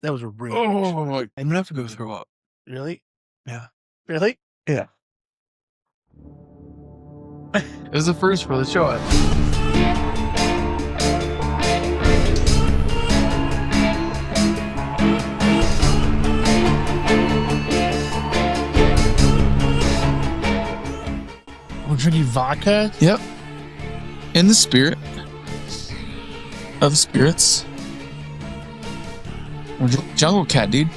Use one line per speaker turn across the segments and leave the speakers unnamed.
That was a real.
Oh, I'm gonna have to go throw up.
Really?
Yeah.
Really?
Yeah. It was the first for the show.
We're drinking vodka?
Yep. In the spirit of spirits. Jungle Cat, dude.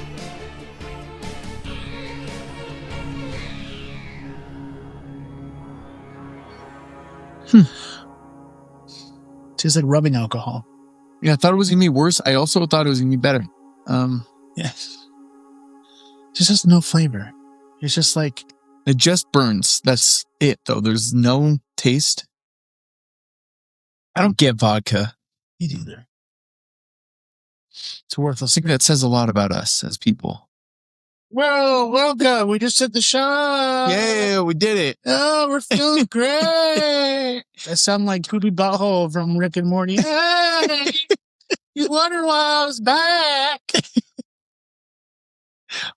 Tastes like rubbing alcohol.
Yeah, I thought it was gonna be worse. I also thought it was gonna be better.
Yes. Just has no flavor. It's just like
it just burns. That's it, though. There's no taste. I don't get vodka.
Me either. It's worthless.
I think that says a lot about us as people.
Well, welcome. We just hit the shot.
Yeah, we did it.
Oh, we're feeling great. I sound like Poopy Butthole from Rick and Morty. Hey, you wonder why I was back.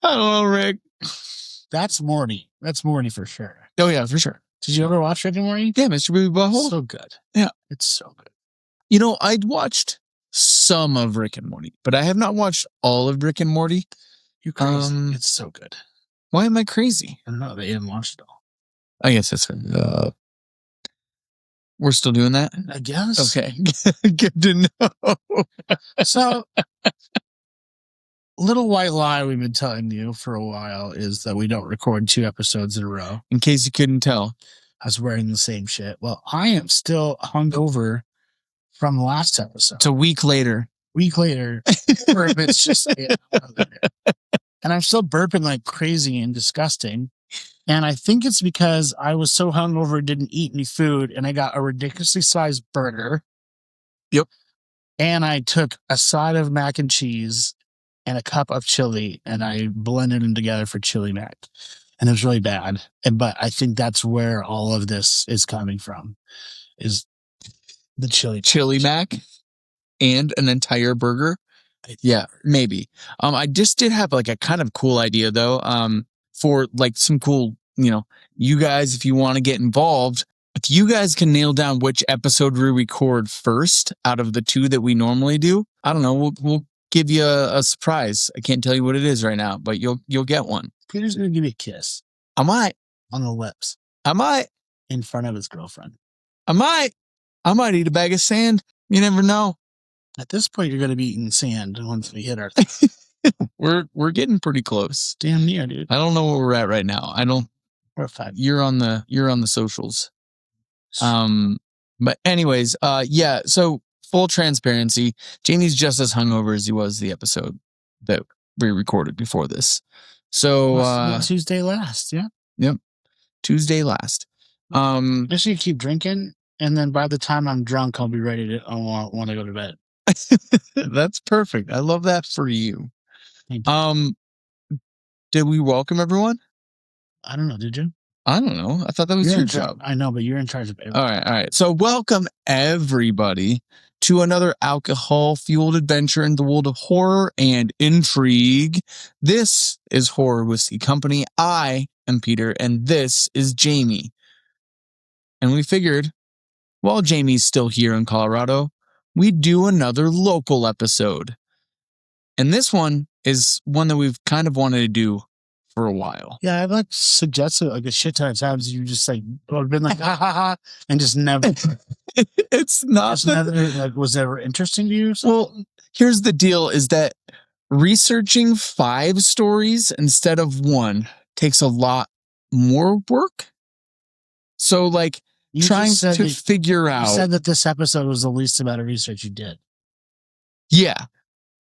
I don't know, Rick.
That's Morty. That's Morty for sure.
Oh, yeah, for sure.
Did you ever watch Rick and Morty?
Yeah, Mr. Poopy Butthole.
So good.
Yeah.
It's so good.
You know, I'd watched some of Rick and Morty, but I have not watched all of Rick and Morty.
You're crazy. It's so good.
Why am I crazy?
I don't know. They didn't watch it all.
I guess that's fair. We're still doing that?
I guess.
Okay. Good to know.
So, little white lie we've been telling you for a while is that we don't record 2 episodes in a row.
In case you couldn't tell.
I was wearing the same shit. Well, I am still hungover from the last episode.
It's a week later.
Or if it's just and I'm still burping like crazy and disgusting. And I think it's because I was so hungover, didn't eat any food, and I got a ridiculously sized burger.
Yep.
And I took a side of mac and cheese and a cup of chili, and I blended them together for chili mac. And it was really bad. But I think that's where all of this is coming from, is the chili
mac and an entire burger. Yeah, maybe. I just did have like a kind of cool idea though. For like some cool, you guys, if you want to get involved, if you guys can nail down which episode we record first out of the 2 that we normally do, I don't know. We'll give you a surprise. I can't tell you what it is right now, but you'll get one.
Peter's gonna give you a kiss.
I might.
On the lips.
I might.
In front of his girlfriend.
I might eat a bag of sand. You never know.
At this point, you're going to be eating sand once we hit our.
We're getting pretty close.
Damn near, dude.
I don't know where we're at right now.
We're 5.
You're on the socials. But anyways, yeah. So full transparency, Jamie's just as hungover as he was the episode that we recorded before this. So
Tuesday last, yeah.
Yep. Tuesday last.
Just you keep drinking, and then by the time I'm drunk, I'll be ready to want to go to bed.
That's perfect. I love that for you. Did we welcome everyone?
I don't know. Did you?
I don't know. I thought that was your job.
I know, but you're in charge of everything.
All right. So welcome everybody to another alcohol-fueled adventure in the world of horror and intrigue. This is Horror Whiskey Company. I am Peter, and this is Jamie. And we figured, while Jamie's still here in Colorado, we'd do another local episode. And this one is one that we've kind of wanted to do for a while.
Yeah, I've like suggested like a shit ton of times. You just like been like ha ha ha, and just never.
It's not
was ever interesting to you?
Well, here's the deal: is that researching 5 stories instead of 1 takes a lot more work. So, like, trying to figure out.
You said that this episode was the least amount of research you did.
Yeah,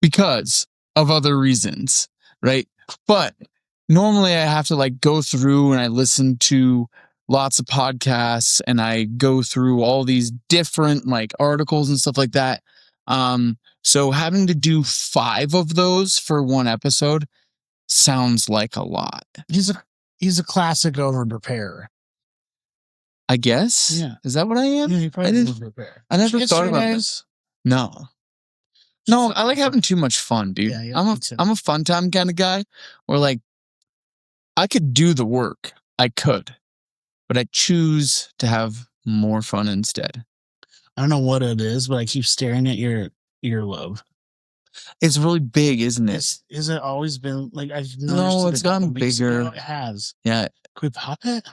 because of other reasons, right? But normally I have to like go through and I listen to lots of podcasts and I go through all these different like articles and stuff like that. So having to do 5 of those for 1 episode sounds like a lot.
He's a classic over-preparer.
I guess.
Yeah.
Is that what I am?
Yeah, you probably over-prepare.
I never thought about this. No. No, I like having too much fun, dude.
Yeah,
I'm a fun time kind of guy where like I could do the work. I could, but I choose to have more fun instead.
I don't know what it is, but I keep staring at your earlobe.
It's really big, isn't it?
Is it always been like I've noticed?
No, it's gotten bigger.
It has.
Yeah.
Can we pop it?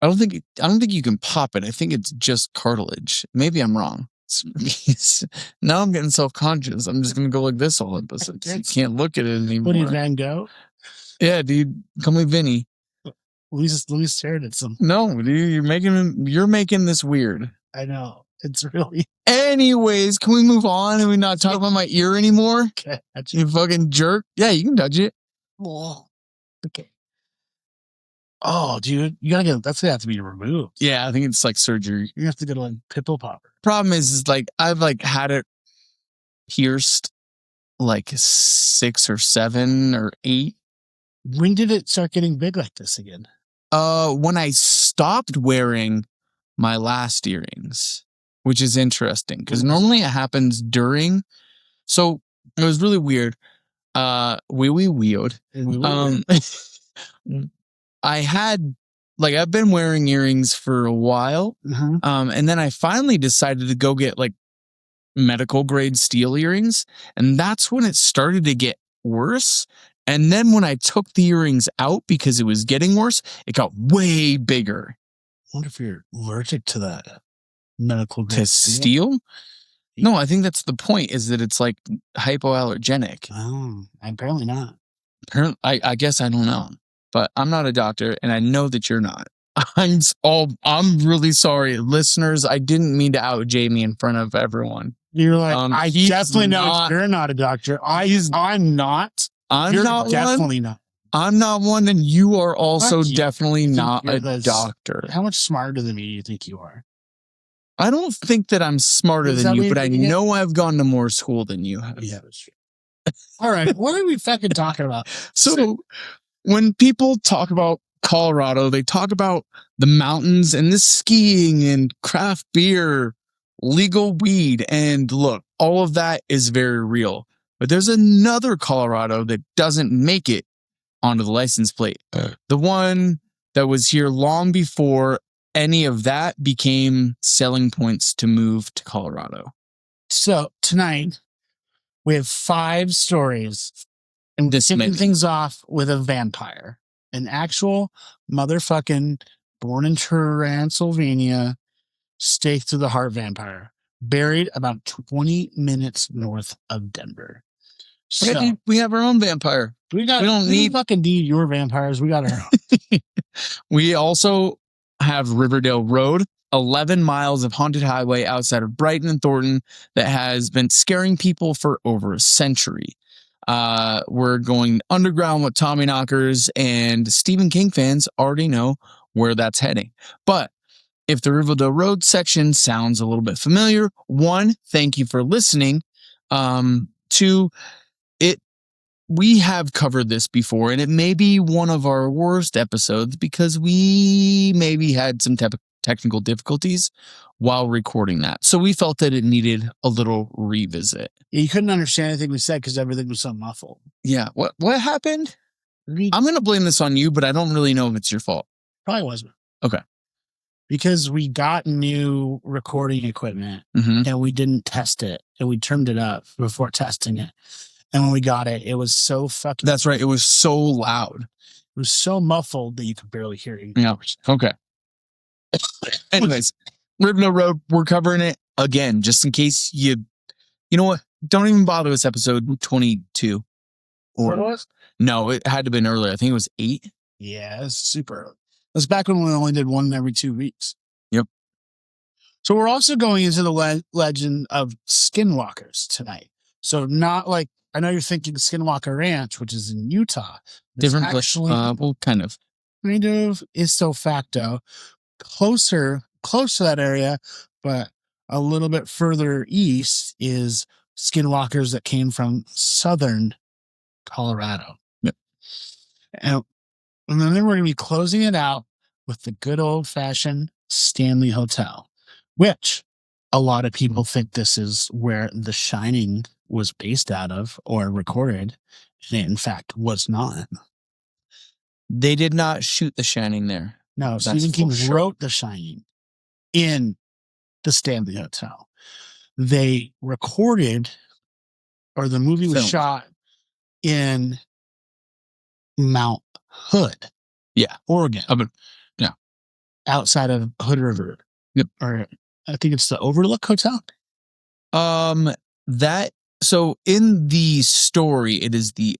I don't think you can pop it. I think it's just cartilage. Maybe I'm wrong. Now I'm getting self-conscious. I'm just gonna go like this all episode. You can't look at it anymore.
What, Van Gogh?
Yeah, dude. Call me Vinny.
Louis stared at some.
No, dude, you're making this weird.
I know. It's really.
Anyways, can we move on and we not talk about my ear anymore?
Okay.
You fucking jerk. Yeah, you can touch it.
Oh, okay. Oh, dude, you gotta get that's gonna have to be removed.
Yeah, I think it's like surgery.
You have to go to like pimple popper.
Problem is like I've like had it pierced like 6 or 7 or 8.
When did it start getting big like this again?
When I stopped wearing my last earrings, which is interesting because normally it happens during. So it was really weird. Weird. I had like I've been wearing earrings for a while, and then I finally decided to go get like medical grade steel earrings, and that's when it started to get worse. And then when I took the earrings out because it was getting worse, it got way bigger.
I wonder if you're allergic to that medical grade
to steel. No, I think that's the point. Is that it's like hypoallergenic?
Oh, apparently not.
Apparently, I guess I don't know. But I'm not a doctor, and I know that you're not. I'm really sorry, listeners. I didn't mean to out Jamie in front of everyone.
You're like, I definitely know you're not a doctor. I'm not.
You're not
definitely not.
I'm not one, and you are also definitely not a doctor.
How much smarter than me do you think you are?
I don't think that I'm smarter than you, but I know I've gone to more school than you have.
Yeah, that's true. All right, what are we fucking talking about?
So when people talk about Colorado, they talk about the mountains and the skiing and craft beer, legal weed. And look, all of that is very real. But there's another Colorado that doesn't make it onto the license plate. The one that was here long before any of that became selling points to move to Colorado. So tonight, we have 5 stories. And we're kicking things off with a vampire. An actual motherfucking born in Transylvania, stake through the heart vampire. Buried about 20 minutes north of Denver. So, we have our own vampire. We don't fucking need your vampires. We got our own. We also have Riverdale Road, 11 miles of haunted highway outside of Brighton and Thornton that has been scaring people for over a century. We're going underground with Tommyknockers, and Stephen King fans already know where that's heading. But if the Riverdale Road section sounds a little bit familiar, 1, thank you for listening. 2, we have covered this before, and it may be one of our worst episodes because we maybe had some technical difficulties while recording that. So we felt that it needed a little revisit. Yeah, you couldn't understand anything we said because everything was so muffled. Yeah. What happened? I'm going to blame this on you, but I don't really know if it's your fault. Probably wasn't. Okay. Because we got new recording equipment and we didn't test it, and we turned it up before testing it. And when we got it, it was so fucking... That's right. It was so loud. It was so muffled that you could barely hear it. Yeah. Okay. Anyways, Riverdale Road, we're covering it again, just in case you know what? Don't even bother with episode 22. Or what it was? No, it had to have been earlier. I think it was 8. Yeah, it's super early. It was back when we only did one every 2 weeks. Yep. So we're also going into the legend of Skinwalkers tonight. So not like, I know you're thinking Skinwalker Ranch, which is in Utah. Different place. Well, kind of. Kind of ipso facto. Closer to that area, but a little bit further east is Skinwalkers that came from southern Colorado. Yep. And then we're going to be closing it out with the good old-fashioned Stanley Hotel, which a lot of people think this is where The Shining
was based out of or recorded, and it in fact was not.
They did not shoot The Shining there.
No,
That's
Stephen King
for sure.
wrote The Shining in the Stanley Hotel. They recorded, or the movie was
Filmed.
shot in Mount Hood.
Yeah.
Oregon.
Yeah.
Outside of Hood River.
Yep.
Or I think it's the Overlook Hotel.
So in the story, it is the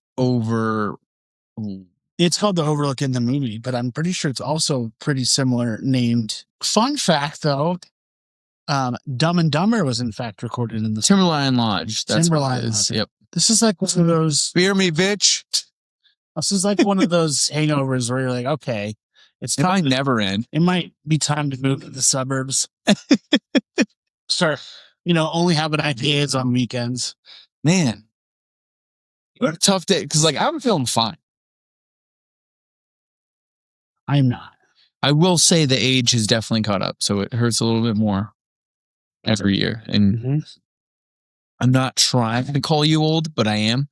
It's called the Overlook in the movie, but I'm pretty sure it's also pretty similar named. Fun fact, though, Dumb and Dumber was in fact recorded in the
Timberline Lodge. That's
Timberline
what it is.
Lodge.
Yep.
This is like one of those.
Fear me, bitch.
This is like one of those hangovers where you're like, okay,
It might never end.
It might be time to move to the suburbs. Start, only having IPAs on weekends.
Man, what a tough day. Because I'm feeling fine.
I'm not.
I will say the age has definitely caught up, so it hurts a little bit more every year. And I'm not trying to call you old, but I am.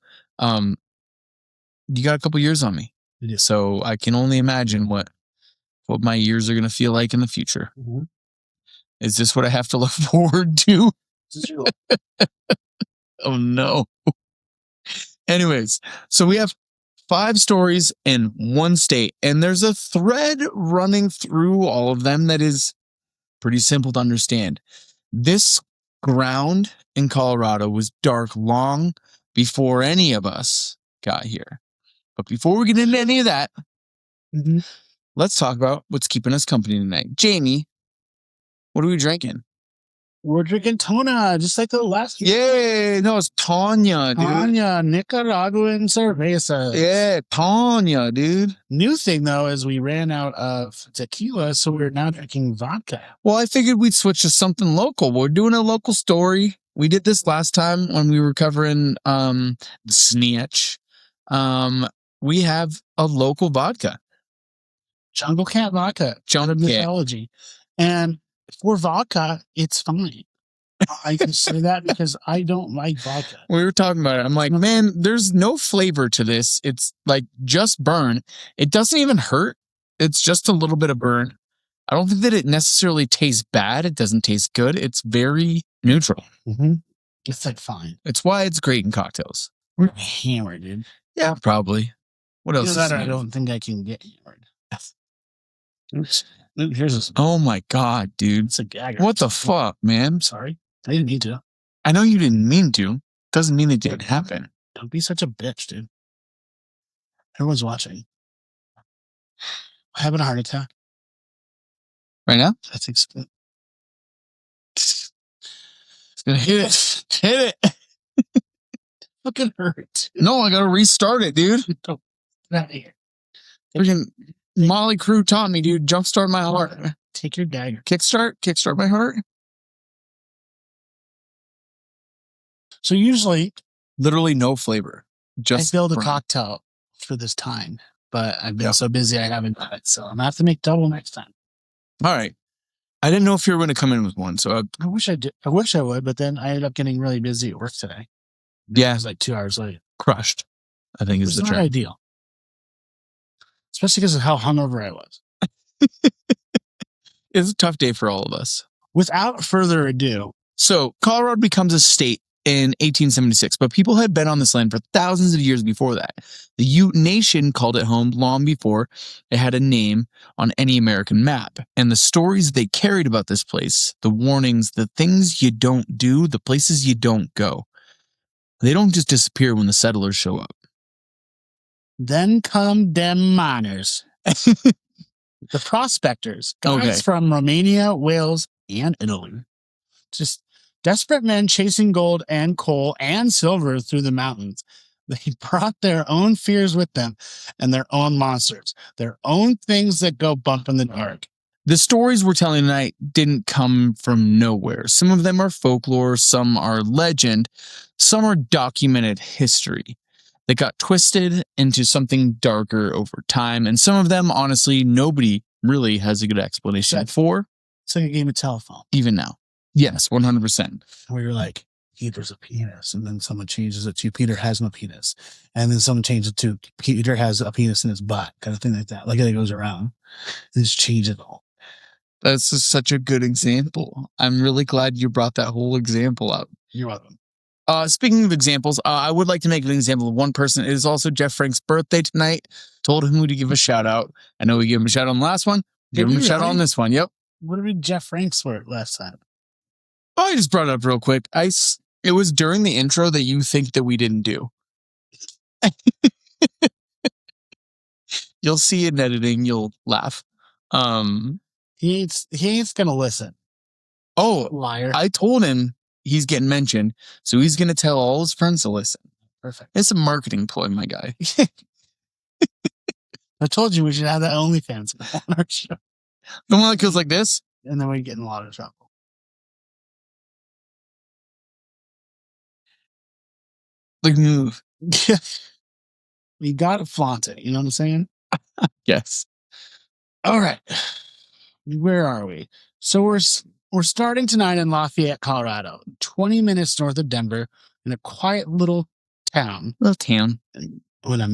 You got a couple years on me, so I can only imagine what my years are going to feel like in the future. Is this what I have to look forward to? Oh no. Anyways, so we have 5 stories in one state, and there's a thread running through all of them that is pretty simple to understand. This ground in Colorado was dark long before any of us got here. But before we get into any of that, let's talk about what's keeping us company tonight. Jamie, what are we drinking?
We're drinking Tona, just like the last.
Yeah, no, it's Tanya, dude.
Tanya, Nicaraguan cerveza.
Yeah, Tanya, dude.
New thing, though, is we ran out of tequila, so we're now drinking vodka.
Well, I figured we'd switch to something local. We're doing a local story. We did this last time when we were covering the Snitch. We have a local vodka.
Jungle Cat vodka.
Jungle
mythology. And for vodka, it's fine. I can say that because I don't like vodka.
We were talking about it. I'm like, man, there's no flavor to this. It's just burn. It doesn't even hurt. It's just a little bit of burn. I don't think that it necessarily tastes bad. It doesn't taste good. It's very neutral.
It's fine.
It's why it's great in cocktails.
We're hammered, dude.
Yeah, probably. What else?
I don't think I can get hammered. Here's this.
Oh my God, dude.
It's a gagger.
What the fuck, man?
Sorry. I didn't need to.
I know you didn't mean to. Doesn't mean it didn't happen.
Don't be such a bitch, dude. Everyone's watching. I'm having a heart attack.
Right now?
I think so.
It's gonna hit it. Hit it.
Fucking hurt.
No, I gotta restart it, dude.
Don't get out of here.
Freaking Molly Crew taught me, dude. Jumpstart my heart.
Take your dagger.
Kickstart my heart.
So usually,
literally no flavor. Just
I build a cocktail for this time, but I've been so busy I haven't done it. So I'm gonna have to make double next time.
All right. I didn't know if you were going to come in with one, so
I wish I did. I wish I would, but then I ended up getting really busy at work today.
Yeah,
It was 2 hours late.
crushed. I think is the
It's not
term.
ideal, especially because of how hungover I was.
It's a tough day for all of us.
Without further ado,
so Colorado becomes a state in 1876, but people had been on this land for thousands of years before that. The Ute Nation called it home long before it had a name on any American map. And the stories they carried about this place, the warnings, the things you don't do, the places you don't go, they don't just disappear when the settlers show up.
then come them miners. The prospectors, guys from Romania, Wales, and Italy. Just desperate men chasing gold and coal and silver through the mountains. They brought their own fears with them and their own monsters, their own things that go bump in the dark.
The stories we're telling tonight didn't come from nowhere. Some of them are folklore, some are legend, some are documented history that got twisted into something darker over time. And some of them, honestly, nobody really has a good explanation for.
It's like a game of telephone.
Even now. Yes, 100%.
Where you're like, Peter's a penis, and then someone changes it to Peter has no penis, and then someone changes it to Peter has a penis in his butt, kind of thing like that. Like it goes around. They just change it all.
That's just such a good example. I'm really glad you brought that whole example up.
You're welcome.
Speaking of examples, I would like to make an example of one person. It is also Jeff Frank's birthday tonight. Told him to give a shout out. I know we gave him a shout out on the last one. Give him a shout out on this one. Yep.
What did we Jeff Frank's for last time?
Oh, I just brought it up real quick. It was during the intro that you think that we didn't do. You'll see it in editing. You'll laugh.
He ain't gonna listen.
Oh,
liar!
I told him he's getting mentioned, so he's gonna tell all his friends to listen.
Perfect.
It's a marketing ploy, my guy.
I told you we should have that OnlyFans on our show.
The one that goes like this,
and then we get in a lot of trouble.
Like move.
You gotta flaunt it. You know what I'm saying?
Yes.
All right. Where are we? So we're starting tonight in Lafayette, Colorado, 20 minutes north of Denver, in a quiet little town. With a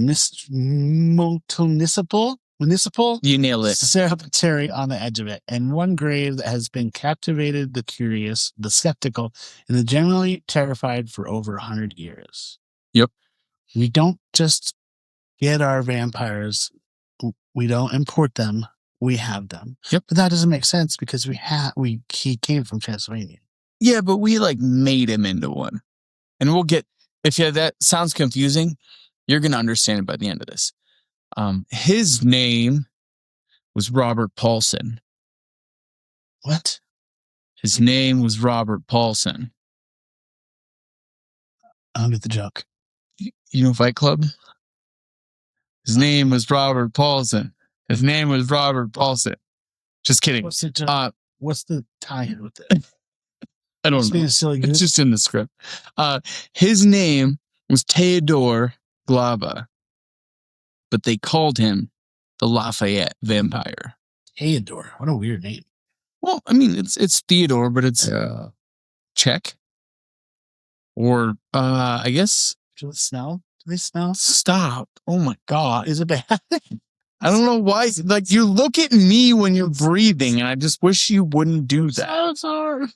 municipal.
You nailed it.
Cemetery on the edge of it, and one grave that has been captivated the curious, the skeptical, and the generally terrified for over 100 years.
Yep.
We don't just get our vampires. We don't import them. We have them.
Yep.
But that doesn't make sense because he came from Transylvania.
Yeah, but we made him into one. And we'll get, if that sounds confusing, you're going to understand it by the end of this. His name was Robert Paulson.
What?
His name was Robert Paulson.
I don't get the joke.
You know Fight Club? His name was Robert Paulson. His name was Robert Paulson. Just kidding.
What's the tie-in with it?
I don't know. It's just in the script. His name was T-Dor Glava, but they called him the Lafayette Vampire.
T-Dor. What a weird name.
Well, I mean, it's Theodore, but it's Czech. Or, I guess.
Do they smell?
Stop. Oh my God.
Is it bad?
I don't know why. You look at me when you're breathing, and I just wish you wouldn't do that.
So sorry.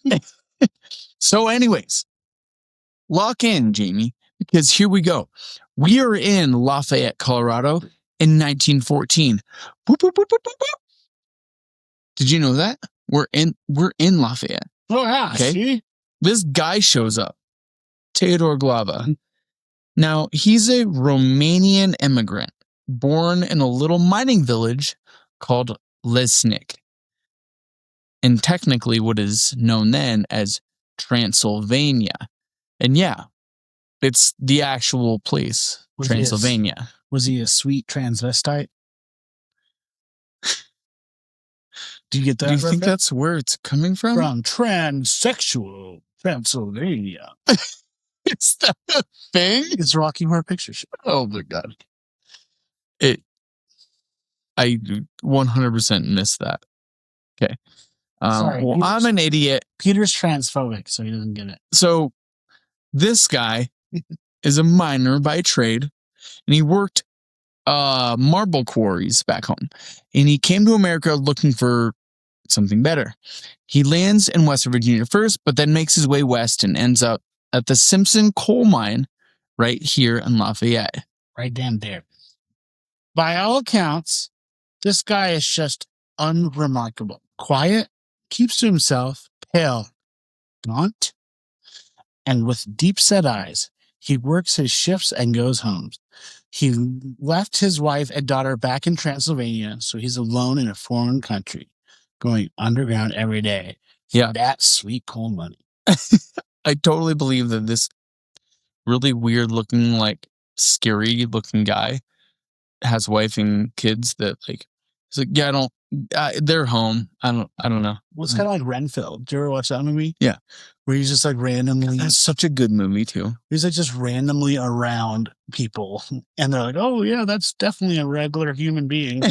So anyways, lock in, Jamie, because here we go. We are in Lafayette, Colorado in 1914. Boop, boop, boop, boop, boop, boop. Did you know that? We're in Lafayette.
Oh, yeah.
Okay.
See?
This guy shows up. T-Dor Glava. Now, he's a Romanian immigrant born in a little mining village called Lesnic, and technically what is known then as Transylvania. And yeah, it's the actual place, Transylvania.
Was he a sweet transvestite? Do you get that?
Do you think that's where it's coming from?
From transsexual Transylvania.
Is that a thing?
It's Rocky Horror Picture Show.
Oh my God. I 100% missed that. Okay.
Sorry,
well, I'm an idiot.
Peter's transphobic, so he doesn't get it.
So this guy is a miner by trade, and he worked marble quarries back home. And he came to America looking for something better. He lands in West Virginia first, but then makes his way west and ends up at the Simpson coal mine right here in Lafayette.
Right down there. By all accounts, this guy is just unremarkable. Quiet, keeps to himself, pale, gaunt, and with deep-set eyes. He works his shifts and goes home. He left his wife and daughter back in Transylvania, so he's alone in a foreign country, going underground every day.
Yeah.
That's sweet coal money.
I totally believe that this really weird-looking, scary-looking guy has wife and kids that, he's like, yeah, they're home. I don't know.
Well, it's kind of like Renfield. Did you ever watch that movie?
Yeah.
Where he's just randomly.
That's such a good movie too.
He's just randomly around people. And they're like, oh yeah, that's definitely a regular human being.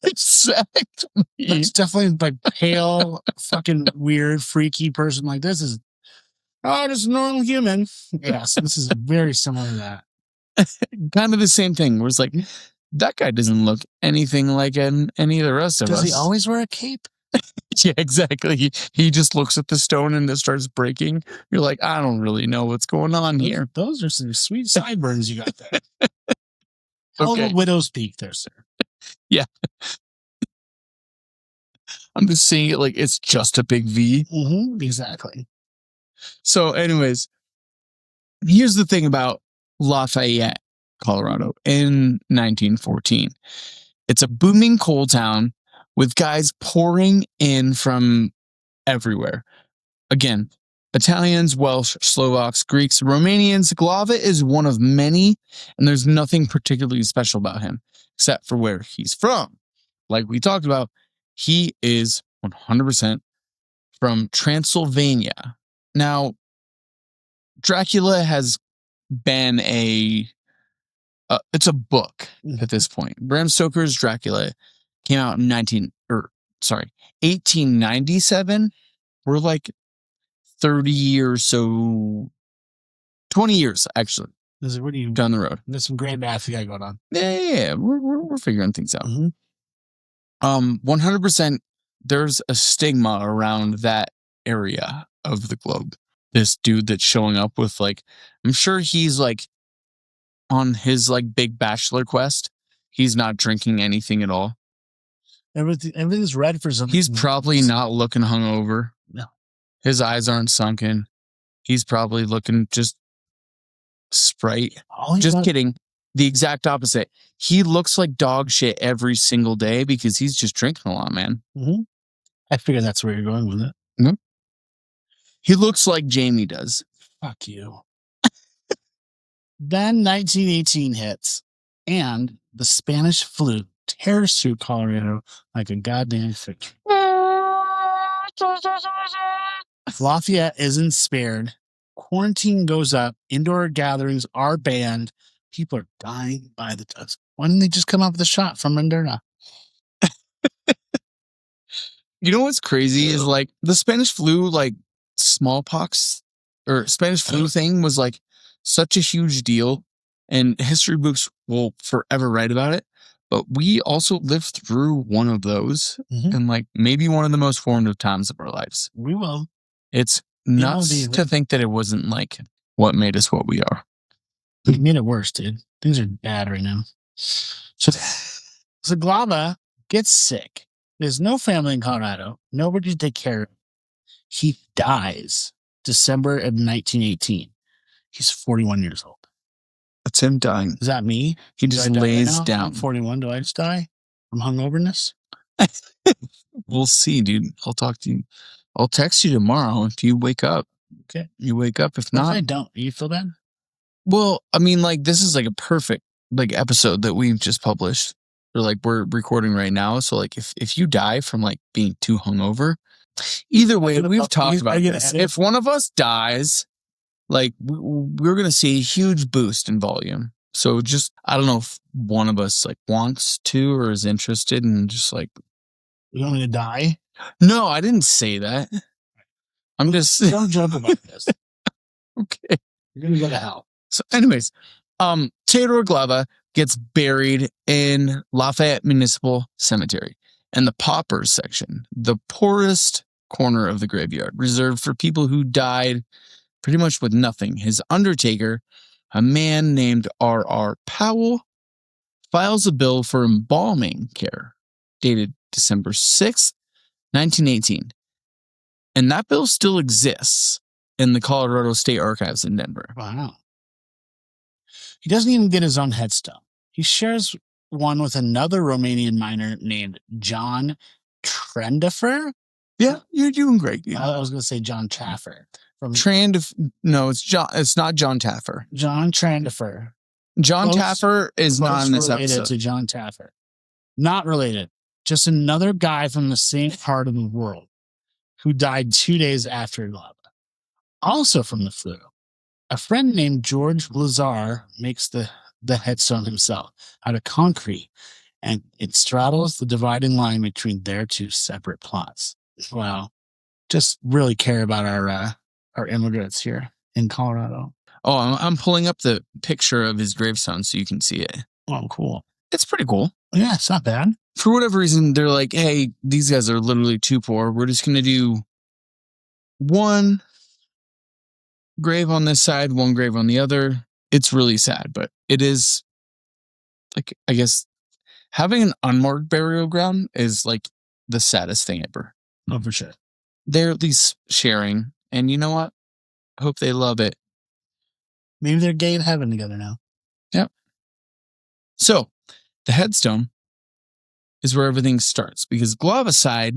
Exactly.
It's definitely pale, fucking weird, freaky person. This is Oh, just a normal human. Yes, this is very similar to that.
Kind of the same thing. Where it's like, that guy doesn't look anything like any of the rest of us.
Does he always wear a cape?
Yeah, exactly. He just looks at the stone and it starts breaking. You're like, I don't really know what's going on here.
Those are some sweet sideburns you got there. Hell of
Okay.
a widow's peak there, sir.
Yeah. I'm just seeing it like it's just a big V.
Mm-hmm, exactly.
So, anyways, here's the thing about Lafayette, Colorado in 1914. It's a booming coal town with guys pouring in from everywhere. Again, Italians, Welsh, Slovaks, Greeks, Romanians. Glava is one of many, and there's nothing particularly special about him, except for where he's from. Like we talked about, he is 100% from Transylvania. Now, Dracula has been it's a book at this point. Bram Stoker's Dracula came out in 1897. We're like 30 years, so 20 years actually.
This is really
down the road.
There's some great math we got going on.
Yeah. We're figuring things out.
Mm-hmm.
100%. There's a stigma around that area of the globe. This dude that's showing up with like, I'm sure he's like on his like big bachelor quest. He's not drinking anything at all.
Everything's red for something.
He's probably not looking hungover.
No.
His eyes aren't sunken. He's probably looking just Sprite. Just kidding. The exact opposite. He looks like dog shit every single day because he's just drinking a lot, man.
Mm-hmm. I figure that's where you're going with it.
Mm-hmm. He looks like Jamie does.
Fuck you. Then 1918 hits, and the Spanish flu tears through Colorado like a goddamn fish. Lafayette isn't spared. Quarantine goes up. Indoor gatherings are banned. People are dying by the dozen. Why didn't they just come up with a shot from Moderna?
You know what's crazy is like the Spanish flu, like smallpox or Spanish flu thing was like such a huge deal, and history books will forever write about it. But we also lived through one of those, and like maybe one of the most formative times of our lives.
We will. It's
nuts to think that it wasn't like what made us what we are.
It made it worse, dude. Things are bad right now. So Glava gets sick. There's no family in Colorado. Nobody to take care of him. He dies December of 1918. He's 41 years old.
That's him dying.
Is that me?
He just lays down.
I'm 41. Do I just die from hungoverness?
We'll see, dude. I'll talk to you. I'll text you tomorrow if you wake up.
Okay.
You wake up. If not,
I don't. You feel bad?
Well, I mean, like this is like a perfect like episode that we've just published, or like we're recording right now. So like if you die from like being too hungover, either way, we've talked about this. If one of us dies, like we're gonna see a huge boost in volume. So just I don't know if one of us like wants to or is interested in just like.
You want me to die?
No, I didn't say that. I'm just
don't joke about this.
Okay,
you're gonna go to hell.
So, anyways, Theodore Glava gets buried in Lafayette Municipal Cemetery in the paupers section, the poorest corner of the graveyard, reserved for people who died pretty much with nothing. His undertaker, a man named R.R. Powell, files a bill for embalming care, dated December 6th, 1918. And that bill still exists in the Colorado State Archives in Denver.
Wow. He doesn't even get his own headstone. He shares one with another Romanian miner named John Trendifer.
Yeah, you're doing great. Yeah.
I was going to say John Chaffer.
No, it's John. It's not John Taffer.
John Trendifer.
John Taffer is not in this episode.
To John Taffer. Not related. Just another guy from the same part of the world who died 2 days after Glava. Also from the flu. A friend named George Lazar makes the headstone himself out of concrete, and it straddles the dividing line between their two separate plots. Wow. Just really care about our are immigrants here in Colorado.
Oh, I'm pulling up the picture of his gravestone so you can see it.
Oh, cool.
It's pretty cool.
Yeah, it's not bad.
For whatever reason, they're like, hey, these guys are literally too poor. We're just going to do one grave on this side, one grave on the other. It's really sad, but it is, like, I guess having an unmarked burial ground is like the saddest thing ever.
Oh, for sure.
They're at least sharing, and you know what? I hope they love it.
Maybe they're gay in heaven together now.
Yep. So the headstone is where everything starts, because Glava's side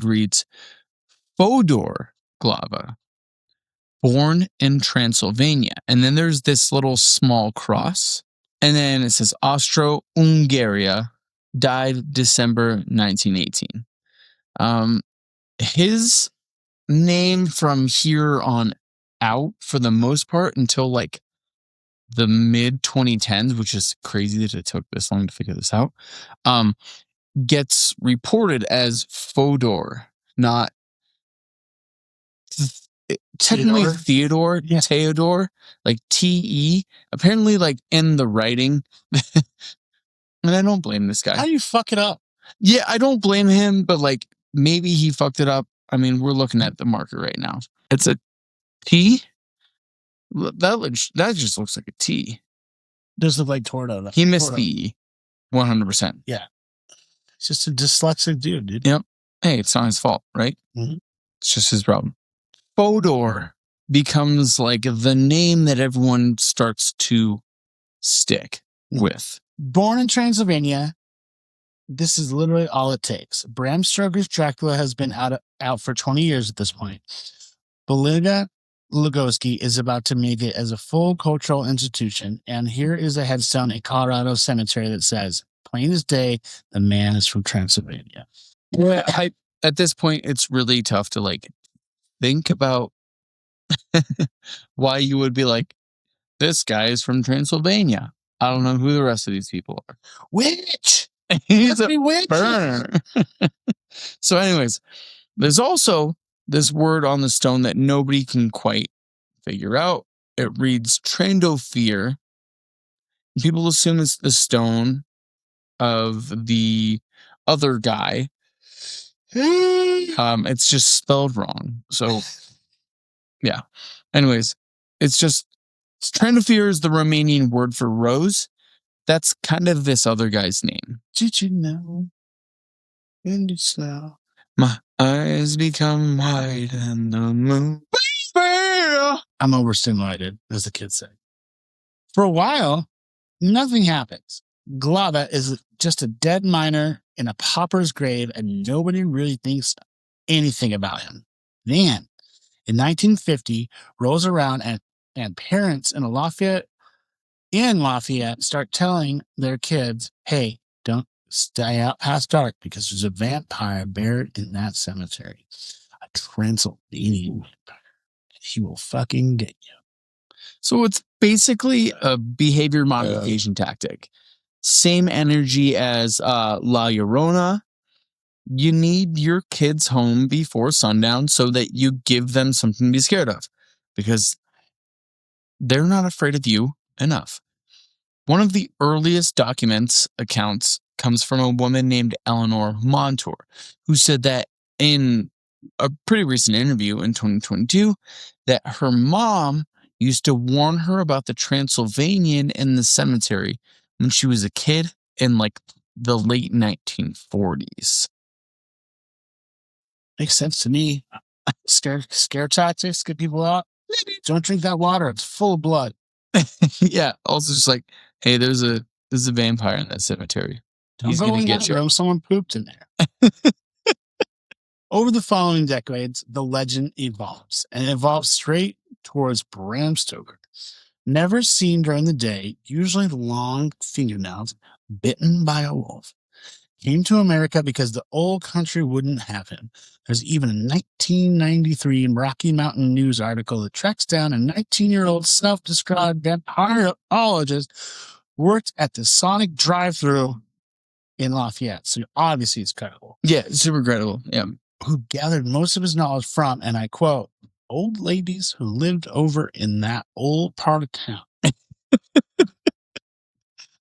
reads Fodor Glava, born in Transylvania. And then there's this little small cross. And then it says Austro-Hungaria, died December 1918. His name from here on out, for the most part, until like the mid 2010s, which is crazy that it took this long to figure this out, gets reported as Fodor, not technically Theodore,
Yeah.
Theodore, like T-E. Apparently, like in the writing, and I don't blame this guy.
How do you fuck it up?
Yeah, I don't blame him, but like maybe he fucked it up. I mean, we're looking at the marker right now. It's a T. That just looks like a T.
Does look like Tordo.
He missed the E, 100%.
Yeah. It's just a dyslexic dude.
Yep. Hey, it's not his fault, right?
Mm-hmm.
It's just his problem. Fodor becomes like the name that everyone starts to stick with.
Born in Transylvania, this is literally all it takes. Bram Stoker's Dracula has been out for 20 years at this point. Beliga Lugoski is about to make it as a full cultural institution, and here is a headstone in Colorado cemetery that says, plain as day, the man is from Transylvania.
Yeah, at this point, it's really tough to like think about why you would be like, this guy is from Transylvania. I don't know who the rest of these people are.
Witch!
He's a
witch!
burner. So anyways, there's also this word on the stone that nobody can quite figure out. It reads Trandofear. People assume it's the stone of the other guy. It's just spelled wrong. So, yeah. Anyways, Trandofear is the Romanian word for rose. That's kind of this other guy's name.
Did you know? In the snow.
My eyes become white and the moon.
I'm overstimulated, as the kids say. For a while, nothing happens. Glava is just a dead miner in a pauper's grave, and nobody really thinks anything about him. Then, in 1950, rolls around and parents in Lafayette start telling their kids, hey, don't stay out past dark because there's a vampire buried in that cemetery. A Transylvanian vampire. He will fucking get you.
So it's basically a behavior modification tactic. Same energy as La Llorona. You need your kids home before sundown so that you give them something to be scared of, because they're not afraid of you enough. One of the earliest accounts comes from a woman named Eleanor Montour, who said that in a pretty recent interview in 2022 that her mom used to warn her about the Transylvanian in the cemetery when she was a kid in like the late 1940s.
Makes sense to me. Scare tactics, get people out. Don't drink that water. It's full of blood.
Yeah. Also just like, hey, there's a vampire in that cemetery. He's going to get you.
Someone pooped in there. Over the following decades, the legend evolves, and it evolves straight towards Bram Stoker. Never seen during the day, usually long fingernails, bitten by a wolf. Came to America because the old country wouldn't have him. There's even a 1993 Rocky Mountain News article that tracks down a 19-year-old self-described vampirologist worked at the Sonic drive-thru in Lafayette. So obviously it's credible.
Yeah, it's super credible. Yeah.
who gathered most of his knowledge from, and I quote, old ladies who lived over in that old part of town.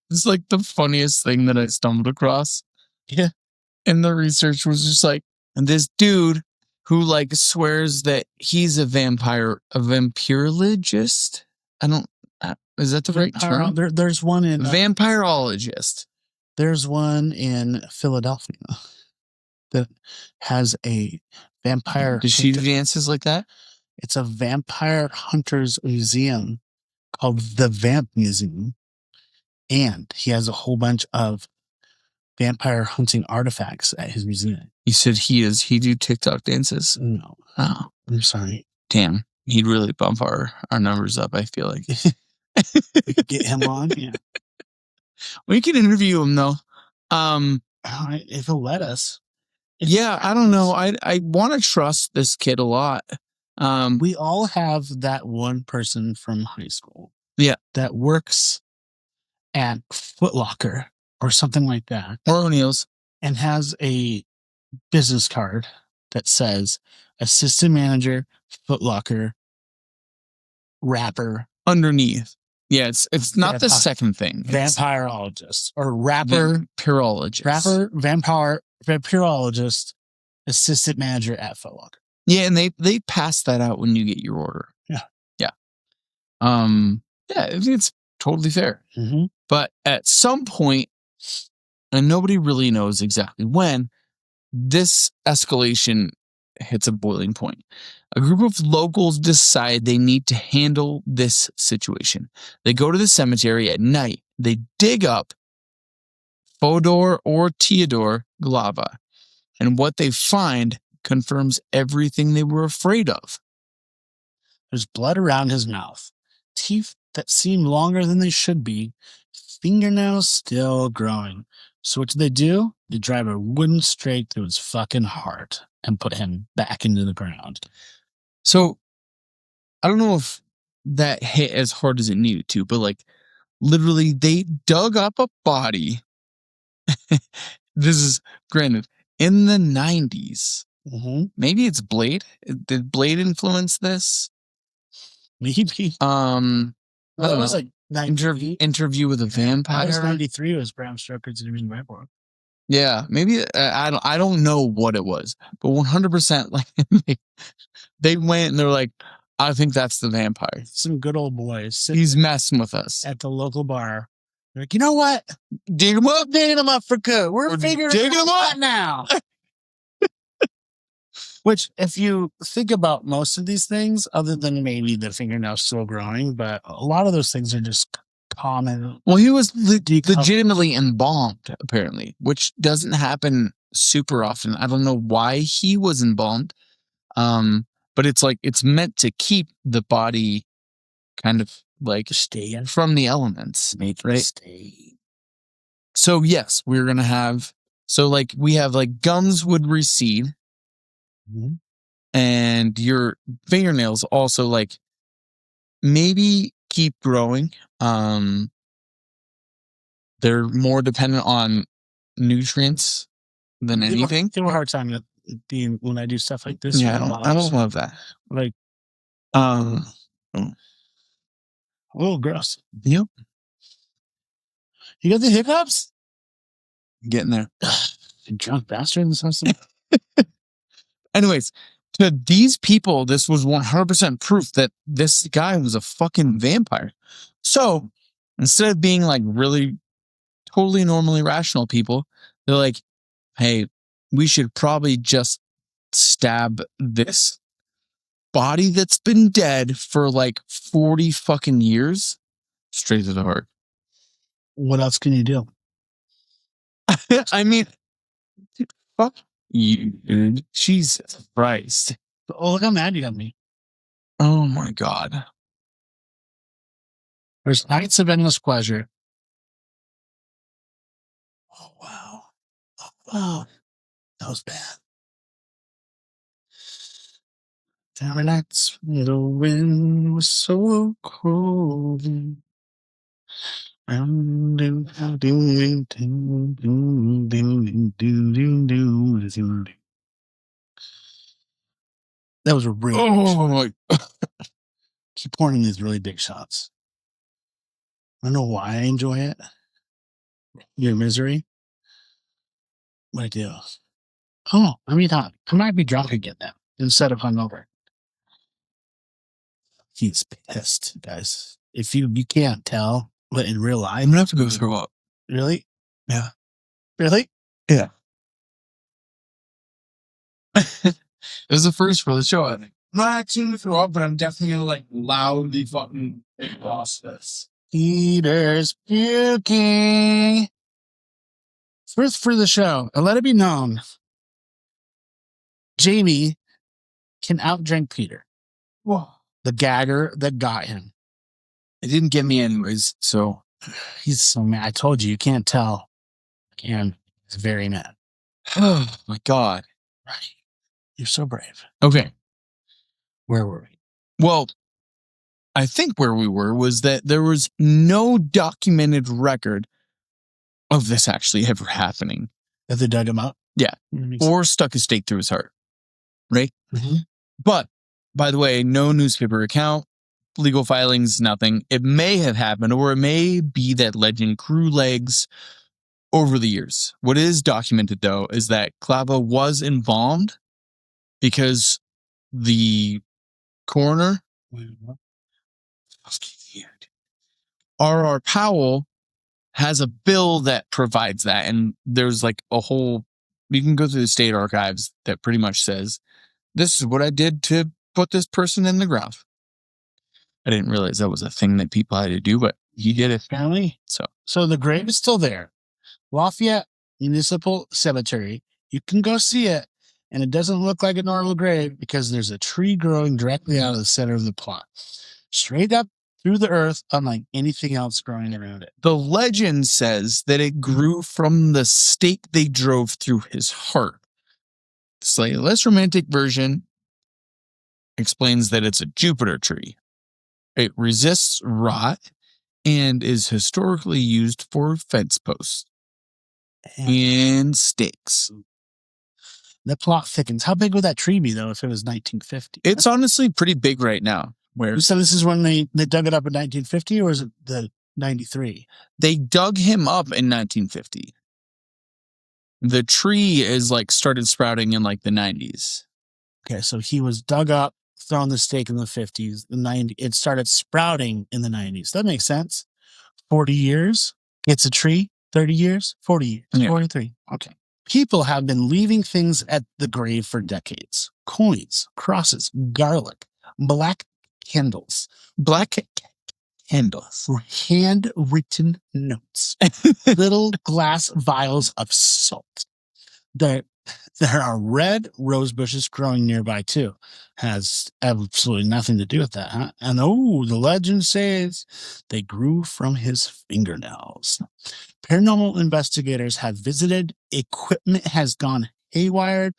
It's like the funniest thing that I stumbled across.
Yeah.
And the research was just like, and this dude who like swears that he's a vampirologist. I don't, is that the right term?
There's one in
vampirologist.
There's one in Philadelphia that has a vampire.
Does she do dances like that?
It's a vampire hunters museum called the Vamp Museum. And he has a whole bunch of vampire hunting artifacts at his museum.
You said he do TikTok dances?
No.
Oh.
I'm sorry.
Damn. He'd really bump our numbers up, I feel like.
We could get him on, yeah.
We can interview him though.
If he'll let us.
I don't know. I want to trust this kid a lot.
We all have that one person from high school.
Yeah.
That works at Foot Locker or something like that.
Or O'Neill's.
And has a business card that says assistant manager, Foot Locker, rapper.
Underneath. Yeah, it's not the second thing.
Vampirologist or rapper.
Vampirologist.
Vampirologist, assistant manager at Foot Locker.
Yeah, and they pass that out when you get your order.
Yeah.
Yeah. It's totally fair.
Mm-hmm.
But at some point, and nobody really knows exactly when, this escalation hits a boiling point. A group of locals decide they need to handle this situation. They go to the cemetery at night. They dig up Fodor or T-Dor Glava, and what they find confirms everything they were afraid of.
There's blood around his mouth, teeth that seem longer than they should be, fingernails still growing. So what do? They drive a wooden stake through his fucking heart and put him back into the ground.
So I don't know if that hit as hard as it needed to, but like literally they dug up a body. This is granted in the 90s.
Mm-hmm.
Maybe it's Blade. Did Blade influence this?
Maybe. Well, it was like
interview with a vampire.
That was 93 was Bram Stoker's Interview with a Vampire.
Yeah, maybe I don't know what it was, but 100% like they went and they're like, I think that's the vampire.
Some good old boys.
He's messing with us
at the local bar. They're like, you know what?
Dig him up.
Digging him up for good. We're figuring it out now. Which, if you think about most of these things, other than maybe the fingernails still growing, but a lot of those things are just common.
Well, he was legitimately embalmed, apparently, which doesn't happen super often. I don't know why he was embalmed, but it's like it's meant to keep the body kind of like
stay
from the elements,
make
right?
It stay.
So yes, we're gonna have we have like gums would recede.
Mm-hmm.
And your fingernails also like maybe keep growing. They're more dependent on nutrients than anything.
Give a hard time when I do stuff like this.
Yeah, I don't love that.
Like,
a
little gross.
Yep.
You got the hiccups?
Getting there.
You drunk bastard in this house.
Anyways, to these people, this was 100% proof that this guy was a fucking vampire. So instead of being like really totally normally rational people, they're like, hey, we should probably just stab this body that's been dead for like 40 fucking years straight to the heart.
What else can you do?
I mean, fuck you, dude. Jesus Christ.
Oh, look how mad you got me.
Oh my God.
There's nights of endless pleasure. Oh, wow. Oh, wow. That was bad. There were nights when the wind was so cold. That was a really
Oh my!
keep pouring in these really big shots. I don't know why I enjoy it. Your misery. What I do. Oh, I mean, I might be drunk again now instead of hungover. He's pissed, guys. If you can't tell, but in real life,
I'm gonna have to go throw up.
Really?
Yeah.
Really?
Yeah. It was the first for the show, I think.
I'm not actually gonna throw up, but I'm definitely gonna like loudly fucking exhaust this. Peter's puking. First for the show, and let it be known, Jamie can outdrink Peter.
Whoa.
The gagger that got him.
It didn't get me anyways, so
He's so mad. I told you can't tell. And he's very mad.
oh my God.
Right. You're so brave.
Okay.
Where were we?
Well, I think where we were was that there was no documented record of this actually ever happening.
That they dug him up?
Yeah. Or stuck a stake through his heart. Right?
Mm-hmm.
But, by the way, no newspaper account, legal filings, nothing. It may have happened, or it may be that legend grew legs over the years. What is documented, though, is that Clava was embalmed because the coroner, R.R. Powell, has a bill that provides that. And there's like a whole, you can go through the state archives that pretty much says, this is what I did to put this person in the ground. I didn't realize that was a thing that people had to do, but he did it.
Apparently. So the grave is still there. Lafayette Municipal Cemetery. You can go see it, and it doesn't look like a normal grave because there's a tree growing directly out of the center of the plot. Straight up through the earth, unlike anything else growing around it.
The legend says that it grew from the stake they drove through his heart. The slightly less romantic version explains that it's a Jupiter tree. It resists rot and is historically used for fence posts and stakes.
The plot thickens. How big would that tree be, though, if it was 1950?
It's honestly pretty big right now.
You said this is when they dug it up in 1950, or is it the 93?
They dug him up in 1950. The tree is like started sprouting in like the 90s.
Okay, so he was dug up, thrown the stake in the 50s. It started sprouting in the 90s. That makes sense. 40 years, gets a tree. 30 years, 40 years,
Yeah.
43. Okay. People have been leaving things at the grave for decades. Coins, crosses, garlic, black candles, handwritten notes, little glass vials of salt. There are red rose bushes growing nearby too. Has absolutely nothing to do with that, huh? And the legend says they grew from his fingernails. Paranormal investigators have visited. Equipment has gone haywire,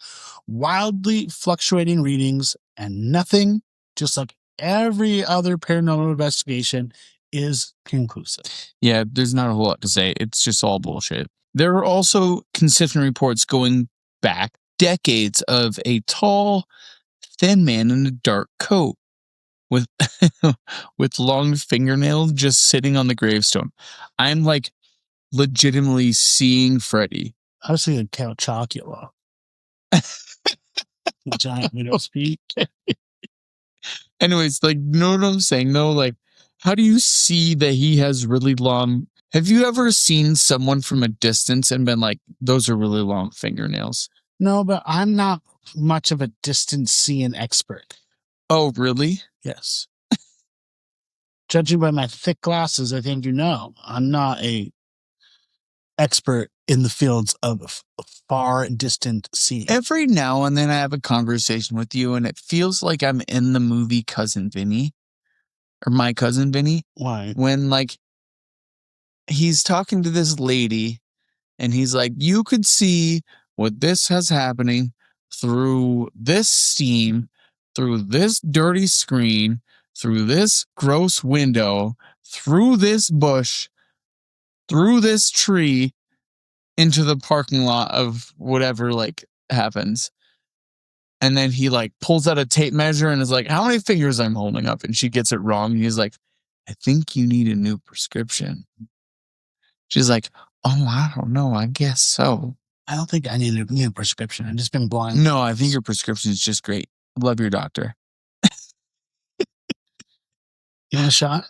wildly fluctuating readings, and nothing, just like every other paranormal investigation, is conclusive.
Yeah, there's not a whole lot to say. It's just all bullshit. There are also consistent reports going back decades of a tall, thin man in a dark coat with with long fingernails just sitting on the gravestone. I'm like legitimately seeing Freddy.
I was thinking Count Chocula. Giant widow's peak.
Anyways, like, know what I'm saying though? Like, how do you see that he has really long? Have you ever seen someone from a distance and been like, those are really long fingernails?
No, but I'm not much of a distance seeing expert.
Oh, really?
Yes. Judging by my thick glasses, I think you know I'm not a expert in the fields of far and distant seeing.
Every now and then I have a conversation with you and it feels like I'm in the movie Cousin Vinny or My Cousin Vinny.
Why?
When like he's talking to this lady and he's like, you could see what this has happening through this steam, through this dirty screen, through this gross window, through this bush, through this tree, into the parking lot of whatever like happens. And then he like pulls out a tape measure and is like, how many fingers I'm holding up? And she gets it wrong. And he's like, I think you need a new prescription. She's like, oh, I don't know. I guess so.
I don't think I need a new prescription. I've just been blind.
No, I think your prescription is just great. Love your doctor.
You want a shot?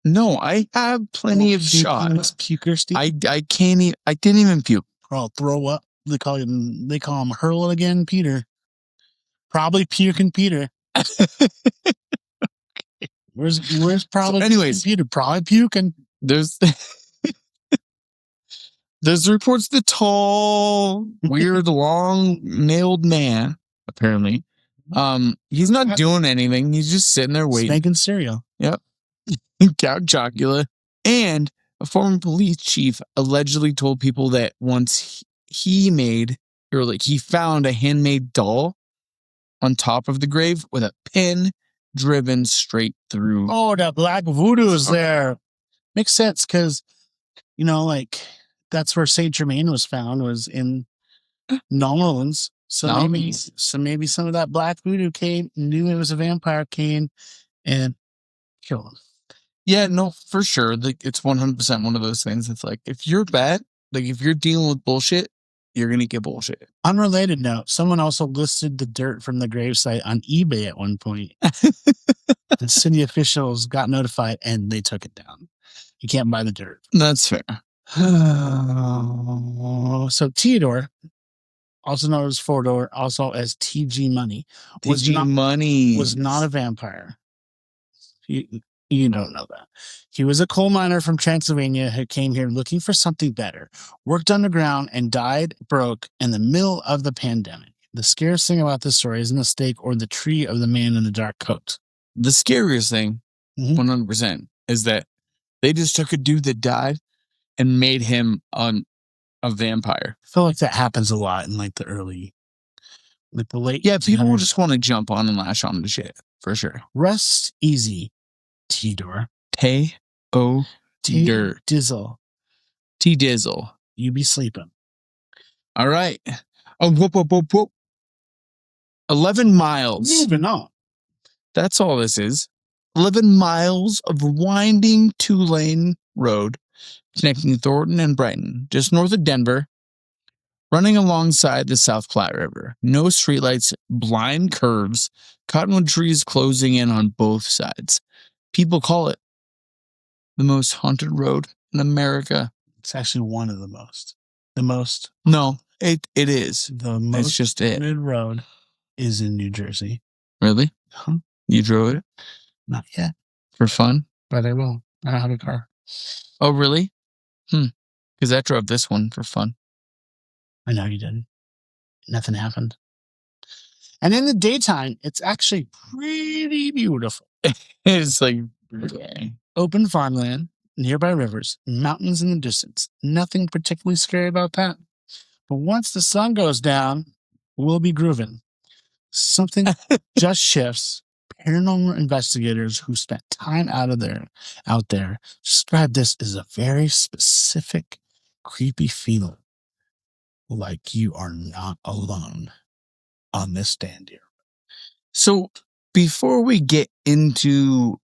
No, I have plenty of shots.
Puker, Steve.
I can't even. I didn't even puke.
I'll throw up. They call him Hurl It Again, Peter. Probably puking Peter. Where's probably?
So anyways,
Peter probably puking.
There's reports the tall, weird, long-nailed man. Apparently, he's not doing anything. He's just sitting there waiting,
making cereal.
Yep, Count Chocula. And a former police chief allegedly told people that once he found a handmade doll on top of the grave with a pin driven straight through.
Oh, that black voodoo is there. Makes sense because, that's where Saint Germain was found, was in New Orleans. So maybe some of that black voodoo came, knew it was a vampire, came and killed him.
Yeah, no, for sure. It's 100% one of those things. It's like, if you're bad, if you're dealing with bullshit, you're going to get bullshit.
Unrelated note, someone also listed the dirt from the gravesite on eBay at one point. The city officials got notified and they took it down. You can't buy the dirt.
That's fair.
So T-Dor, also known as Fordor, also as TG Money, was not a vampire. You don't know that. He was a coal miner from Transylvania who came here looking for something better, worked underground, and died broke in the middle of the pandemic. The scariest thing about this story isn't the stake or the tree of the man in the dark coat.
The scariest thing, 100%, is that they just took a dude that died and made him a vampire.
I feel like that happens a lot in the late.
Yeah, people will just want to jump on and lash on to shit, for sure.
Rest easy, T-Dor.
T-Dizzle. T-Dizzle.
You be sleeping.
All right. Oh, whoop. 11 miles.
Moving on.
That's all this is. 11 miles of winding 2-lane road connecting Thornton and Brighton, just north of Denver, running alongside the South Platte River. No streetlights, blind curves, cottonwood trees closing in on both sides. People call it the most haunted road in America.
It's actually one of the most. The most?
No, it is.
The most
it's just
haunted road is in New Jersey.
Really?
Huh?
You drove it?
Not yet.
For fun?
But I will. I don't have a car.
Oh, really? Because I drove this one for fun.
I know you didn't. Nothing happened. And in the daytime, it's actually pretty beautiful.
It's
open farmland, nearby rivers, mountains in the distance. Nothing particularly scary about that. But once the sun goes down, we'll be grooving. Something just shifts. Paranormal investigators who spent time out there describe this as a very specific, creepy feeling. Like you are not alone on this stand here.
So before we get into,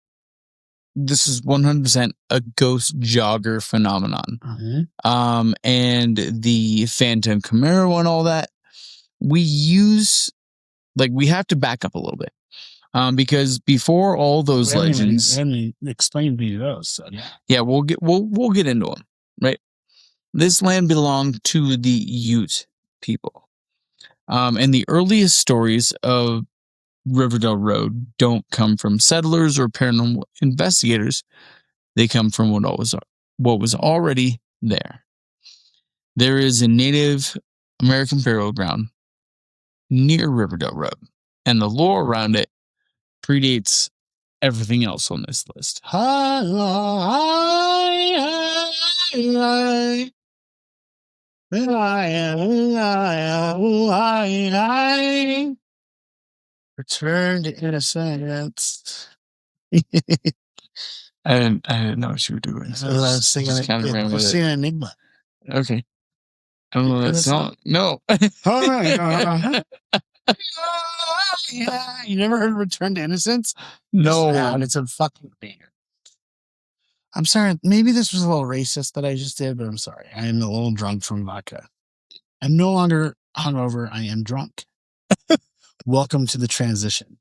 this is 100% a ghost jogger phenomenon.
Mm-hmm.
And the Phantom Camaro and all that, we have to back up a little bit. Because before all those legends,
explain to me those. So
yeah, we'll get into them, right? This land belonged to the Ute people, and the earliest stories of Riverdale Road don't come from settlers or paranormal investigators. They come from what was already there. There is a Native American burial ground near Riverdale Road, and the lore around it predates everything else on this list.
Return to innocence.
I didn't know what you were doing.
So I was singing Enigma.
Okay. I don't know that song. No.
Yeah, you never heard Return to Innocence?
No.
It's a fucking banger. I'm sorry. Maybe this was a little racist that I just did, but I'm sorry. I am a little drunk from vodka. I'm no longer hungover. I am drunk. Welcome to the transition.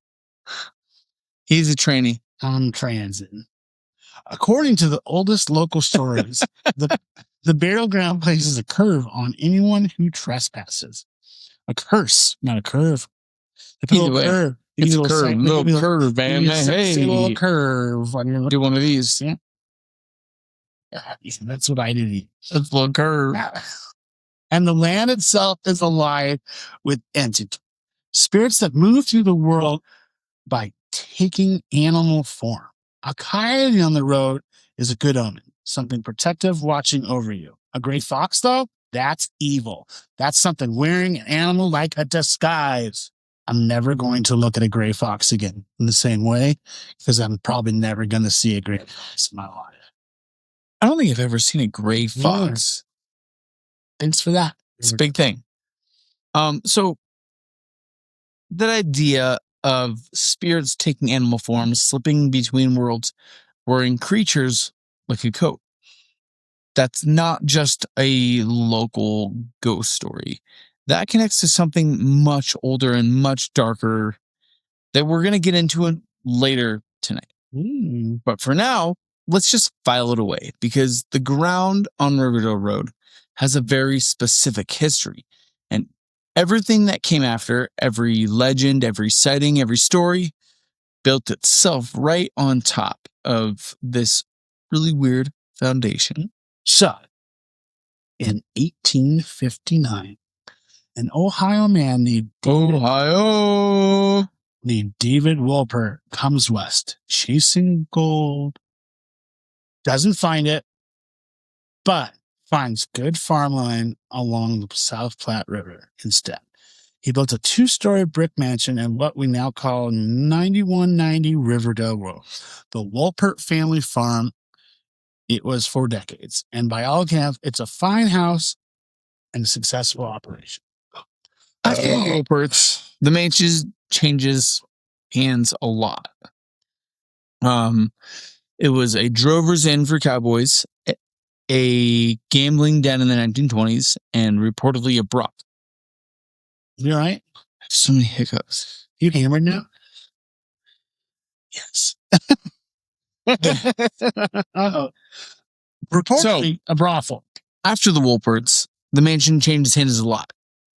He's a trainee.
I'm transiting. According to the oldest local stories, the burial ground places a curve on anyone who trespasses. A curse, not a curve. They put
Either
a little
way,
curve.
it's a curve. Little curve, man.
Say a little
Hey,
curve on your
do one of these.
Yeah. That's what I did.
It's a little curve.
And the land itself is alive with entities, spirits that move through the world by taking animal form. A coyote on the road is a good omen, something protective watching over you. A gray fox, though, that's evil. That's something wearing an animal like a disguise. I'm never going to look at a gray fox again in the same way because I'm probably never going to see a gray fox in my life.
I don't think I've ever seen a gray fox.
Thanks for that.
It's a big thing. So that idea of spirits taking animal forms, slipping between worlds, wearing creatures like a coat. That's not just a local ghost story. That connects to something much older and much darker that we're going to get into it later tonight. But for now, let's just file it away because the ground on Riverdale Road has a very specific history. And everything that came after, every legend, every sighting, every story, built itself right on top of this really weird foundation.
So, in 1859, an Ohio man named David Wolpert comes west, chasing gold. Doesn't find it, but finds good farmland along the South Platte River instead. He built a 2-story brick mansion in what we now call 9190 Riverdale Road, the Wolpert family farm. It was for decades, and by all accounts, it's a fine house and a successful operation.
Wolperts, the mansion changes hands a lot. It was a drover's inn for cowboys, a gambling den in the 1920s, and reportedly a brothel.
You all right?
I have so many hiccups.
You hammered now? Yes. Reportedly a brothel.
After the Wolperts, the mansion changed hands a lot.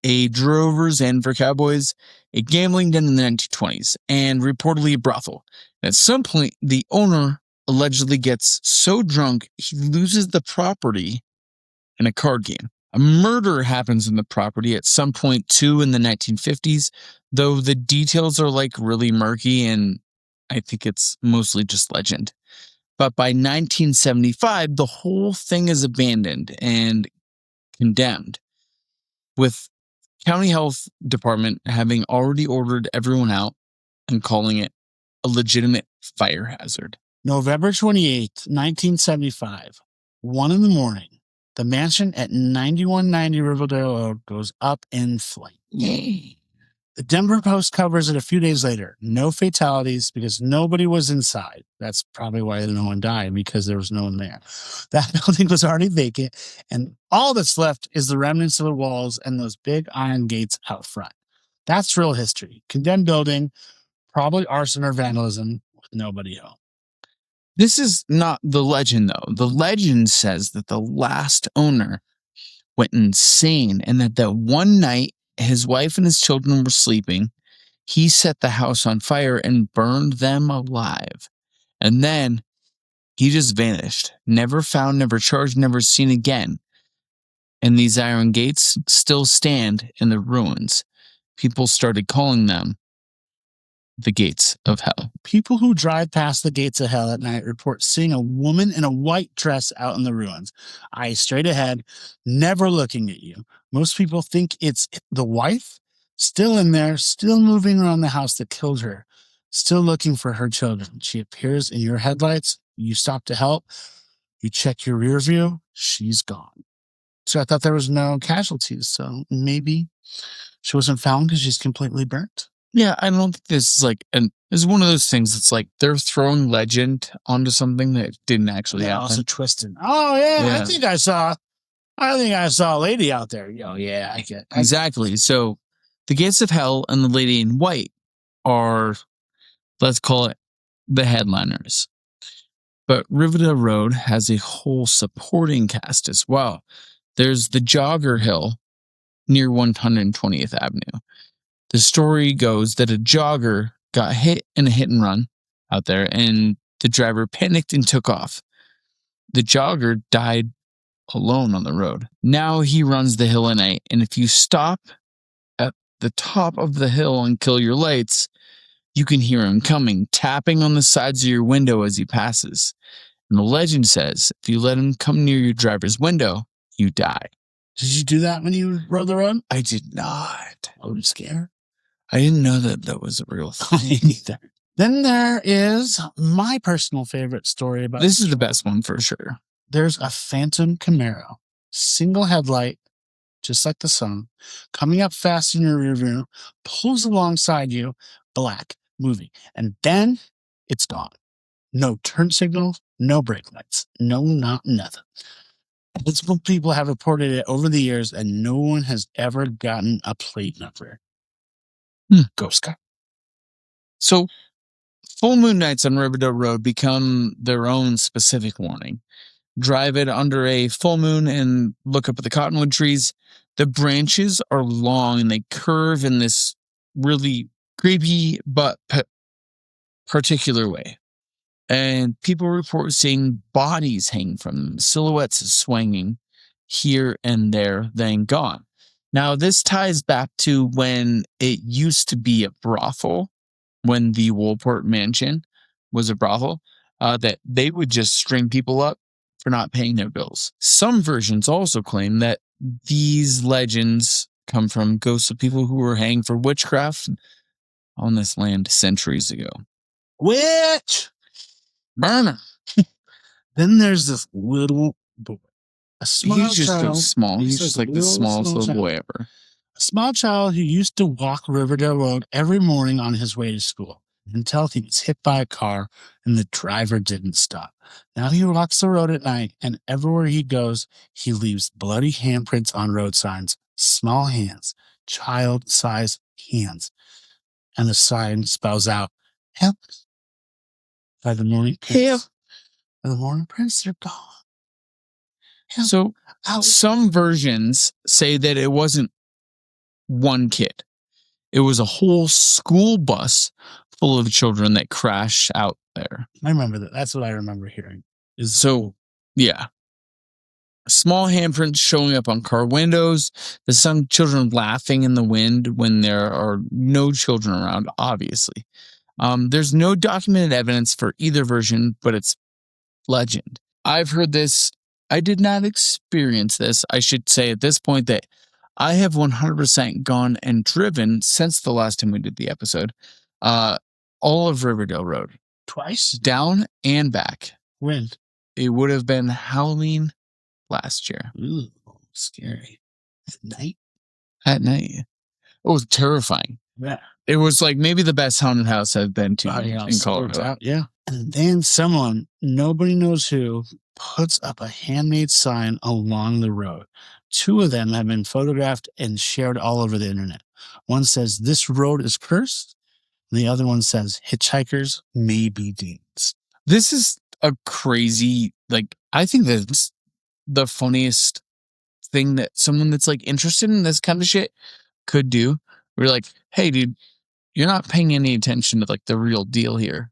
A drover's inn for cowboys, a gambling den in the 1920s, and reportedly a brothel. At some point, the owner allegedly gets so drunk he loses the property in a card game. A murder happens in the property at some point too in the 1950s, though the details are like really murky and I think it's mostly just legend. But by 1975, the whole thing is abandoned and condemned, with county health department having already ordered everyone out and calling it a legitimate fire hazard.
November 28th, 1975, 1 a.m, the mansion at 9190 Riverdale Road goes up in flames.
Yay.
The Denver Post covers it a few days later. No fatalities because nobody was inside. That's probably why no one died, because there was no one there. That building was already vacant, and all that's left is the remnants of the walls and those big iron gates out front. That's real history. Condemned building, probably arson or vandalism, with nobody home.
This is not the legend, though. The legend says that the last owner went insane and that one night his wife and his children were sleeping. He set the house on fire and burned them alive. And then he just vanished. Never found, never charged, never seen again. And these iron gates still stand in the ruins. People started calling them the gates of hell.
People who drive past the gates of hell at night report seeing a woman in a white dress out in the ruins, eyes straight ahead, never looking at you. Most people think it's the wife, still in there, still moving around the house that killed her, still looking for her children. She appears in your headlights. You stop to help. You check your rear view. She's gone. So I thought there was no casualties. So maybe She wasn't found because she's completely burnt.
Yeah, I don't think this is like, and this is one of those things that's like they're throwing legend onto something that didn't actually happen.
Also twisted. Oh yeah, I think I saw a lady out there. Oh yeah, I get
exactly. So the Gates of Hell and the Lady in White are, let's call it, the headliners. But Riverdale Road has a whole supporting cast as well. There's the Jogger Hill near 120th Avenue. The story goes that a jogger got hit in a hit and run out there, and the driver panicked and took off. The jogger died alone on the road. Now he runs the hill at night, and if you stop at the top of the hill and kill your lights, you can hear him coming, tapping on the sides of your window as he passes. And the legend says, if you let him come near your driver's window, you die.
Did you do that when you rode the road?
I did not.
I was scared.
I didn't know that was a real thing.
Either. Then there is my personal favorite story about
this is the best one for sure.
There's a phantom Camaro, single headlight, just like the sun, coming up fast in your rear view, pulls alongside you, black, moving, and then it's gone. No turn signals, no brake lights, nothing. Multiple people have reported it over the years, and no one has ever gotten a plate number. Ghost car.
So, full moon nights on Riverdale Road become their own specific warning. Drive it under a full moon and look up at the cottonwood trees. The branches are long and they curve in this really creepy but particular way. And people report seeing bodies hang from them, silhouettes swinging here and there, then gone. Now, this ties back to when it used to be a brothel, when the Woolport Mansion was a brothel, that they would just string people up for not paying their bills. Some versions also claim that these legends come from ghosts of people who were hanged for witchcraft on this land centuries ago.
Witch! Burner. Then there's this little boy.
He's just so small. He's just like the smallest little boy ever.
A small child who used to walk Riverdale Road every morning on his way to school until he was hit by a car and the driver didn't stop. Now he walks the road at night, and everywhere he goes, he leaves bloody handprints on road signs, small hands, child-sized hands. And the sign spells out, "Help." By the morning prints. By the morning prints, they're gone. Help.
So some versions say that it wasn't one kid. It was a whole school bus full of children that crashed out there.
I remember that. That's what I remember hearing.
Yeah. Small handprints showing up on car windows. There's some children laughing in the wind when there are no children around, obviously. There's no documented evidence for either version, but it's legend. I've heard this. I did not experience this. I should say at this point that I have 100% gone and driven since the last time we did the episode. All of Riverdale Road.
Twice?
Down and back.
When?
It would have been Halloween last year.
Ooh, scary. At night?
At night. It was terrifying.
Yeah.
It was like maybe the best haunted house I've been to in Colorado.
Yeah. And then someone, nobody knows who, puts up a handmade sign along the road. 2 of them have been photographed and shared all over the internet. One says, "This road is cursed." The other one says, "Hitchhikers may be demons."
This is a crazy, I think that's the funniest thing that someone that's interested in this kind of shit could do. We're like, hey, dude, you're not paying any attention to the real deal here.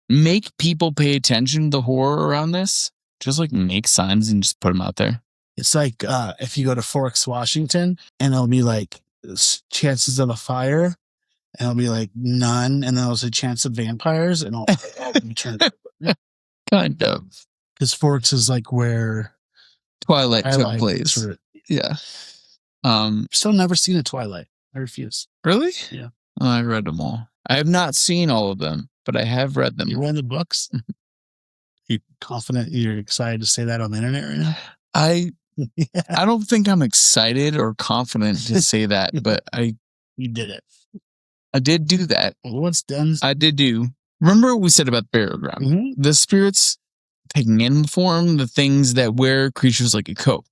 Make people pay attention to the horror around this. Just make signs and just put them out there.
It's like if you go to Forks, Washington, and it'll be chances of a fire, and it'll be none, and then there's a chance of vampires, and all turn.
Kind of.
Because Forks is where
Twilight took place. Yeah.
Still never seen a Twilight. I refuse.
Really?
Yeah.
Oh, I read them all. I have not seen all of them, but I have read them.
You read the books? You confident? You're excited to say that on the internet right now? Yeah.
I don't think I'm excited or confident to say that, but
You did it.
I did do that.
Well, what's done?
I did do. Remember what we said about the burial ground?
Mm-hmm.
The spirits taking in form, the things that wear creatures like a coat.